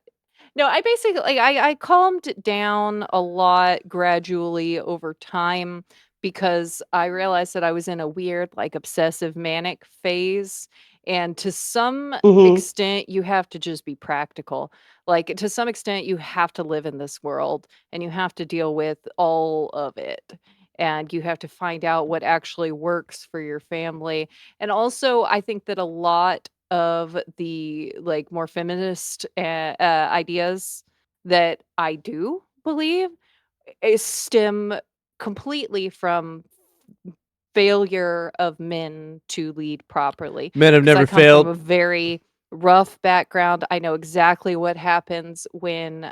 no, I basically like, I calmed down a lot gradually over time because I realized that I was in a weird, like, obsessive manic phase, and to some Hmm. extent, you have to just be practical. Like, to some extent, you have to live in this world, and you have to deal with all of it, and you have to find out what actually works for your family, and also, I think that a lot of the, like, more feminist, ideas that I do believe is stem completely from failure of men to lead properly. Men have Because I never come from failed. a very rough background. I know exactly what happens when,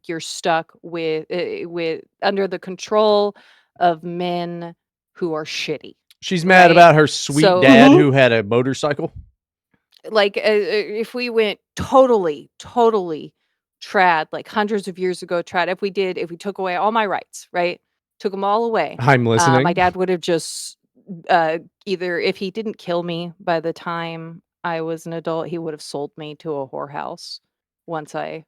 you're stuck with under the control of men who are shitty, She's mad right? about her sweet So dad Hmm. who had a motorcycle. like, if we went totally trad, like hundreds of years ago trad, if we took away all my rights, right? Took them all away, I'm my listening. dad would have just, either if he didn't kill me by the time I was an adult, he would have sold me to a whorehouse once I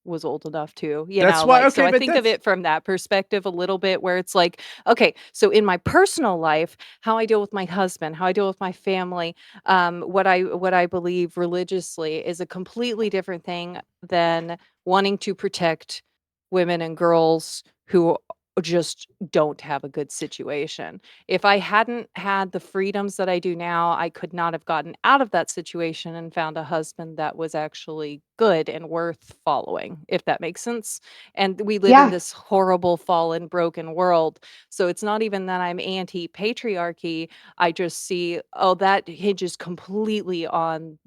was old enough to, That's why. like, so Okay, I but think of that's it from that perspective a little bit where it's like, okay, so in my personal life, how I deal with my husband, how I deal with my family, what I believe religiously is a completely different thing than wanting to protect women and girls who just don't have a good situation. If I hadn't had the freedoms that I do now, I could not have gotten out of that situation and found a husband that was actually good and worth following, if that makes sense. And we live in Yeah. this horrible, fallen, broken world. So it's not even that I'm anti patriarchy. I just see, oh, that hinges completely on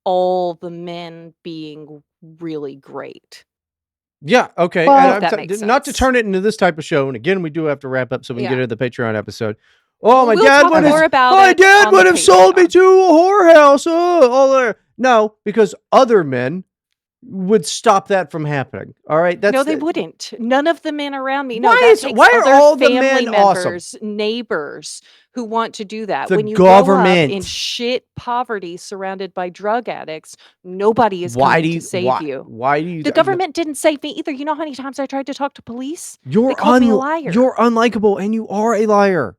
all the men being really great, yeah, okay. And if Well, that makes not to sense. turn it into this type of show. And again, we do have to wrap up so we can get Yeah. into the Patreon episode. Oh, We'll talk more okay. about my it dad on the would have sold me Patreon. to a whorehouse. Oh, all there. No, because other men would stop that from happening. All right, No, that's they the wouldn't. None of the men around me. No, why that is takes why are other all the family men awesome? members, neighbors who want to do that. The When you grow up in government. shit poverty surrounded by drug addicts, nobody is coming to save you. Why do you The no, government didn't save me either. You know how many times I tried to talk to police? They called me a liar. you're unlikable and you are a liar.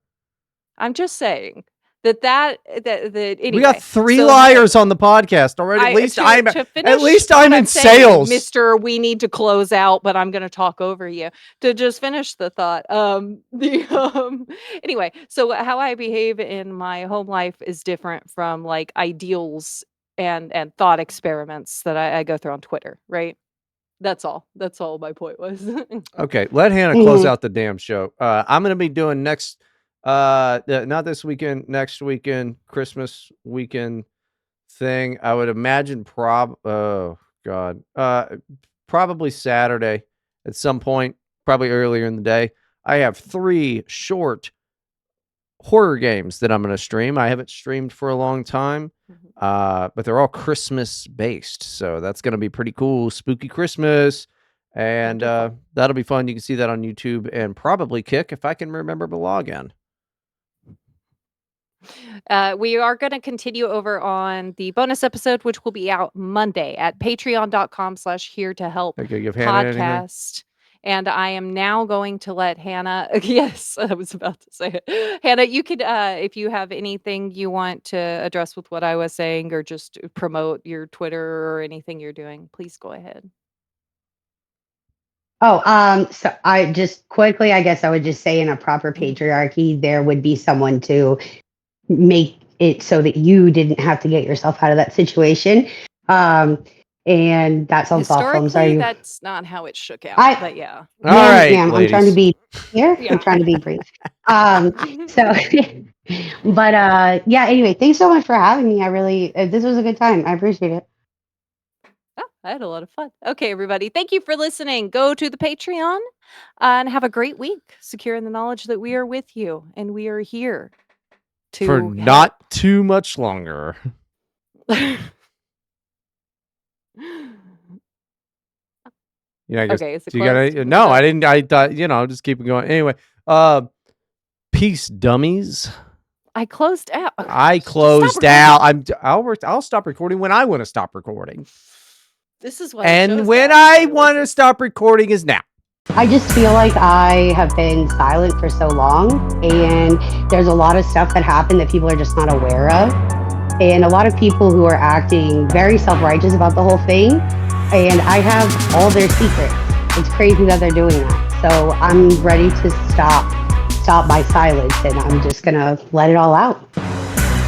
I'm just saying that We got anyway. 3 So how liars on the podcast already. I to At finish least I'm what in I'm saying, sales. Mister, we need to close out, but I'm gonna talk over you. To just finish the thought, the anyway, so how I behave in my home life is different from like ideals and thought experiments that I go through on Twitter, right? That's all. That's all my point was. Okay, let Hannah close Hmm. out the damn show. I'm gonna be doing next not this weekend, next weekend, Christmas weekend thing. I would imagine oh god. Probably Saturday at some point, probably earlier in the day. I have 3 short horror games that I'm gonna stream. I haven't streamed for a long time. Mhm. But they're all Christmas based. So that's gonna be pretty cool. Spooky Christmas. And Wonderful. that'll be fun. You can see that on YouTube and probably Kick if I can remember the login. We are going to continue over on the bonus episode, which will be out Monday at patreon.com/here to help Okay, give Hannah anything. podcast. And I am now going to let Hannah yes, I was about to say it. Hannah, you could, if you have anything you want to address with what I was saying or just promote your Twitter or anything you're doing, please go ahead. Oh, so I just quickly, I guess I would just say in a proper Mhm. patriarchy, there would be someone to make it so that you didn't have to get yourself out of that situation. Um, and that sounds awful. I'm Historically, sorry. that's not how it shook out, I, but yeah. All right, ma'am, I'm trying to ladies. be here. I'm Yeah. trying to be brief. So, but yeah. Anyway, thanks so much for having me. I really, this was a good time. I appreciate it. Oh, I had a lot of fun. Okay, everybody. Thank you for listening. Go to the Patreon and have a great week, secure in the knowledge that we are with you and we are here For to help. not too much longer. Yeah, I guess. Okay, is it Do you closed? gotta? Was it No, I done? didn't. I thought just keep it going. Anyway, uh, peace, dummies. I closed out. I Just stop closed recording. out. I'll stop recording when I want to stop recording, This is why the and show's when bad. I Nobody want to listens. stop recording is now. I just feel like I have been silent for so long, and there's a lot of stuff that happened that people are just not aware of. And a lot of people who are acting very self righteous about the whole thing, and I have all their secrets. It's crazy that they're doing that. So I'm ready to stop my silence, and I'm just gonna let it all out.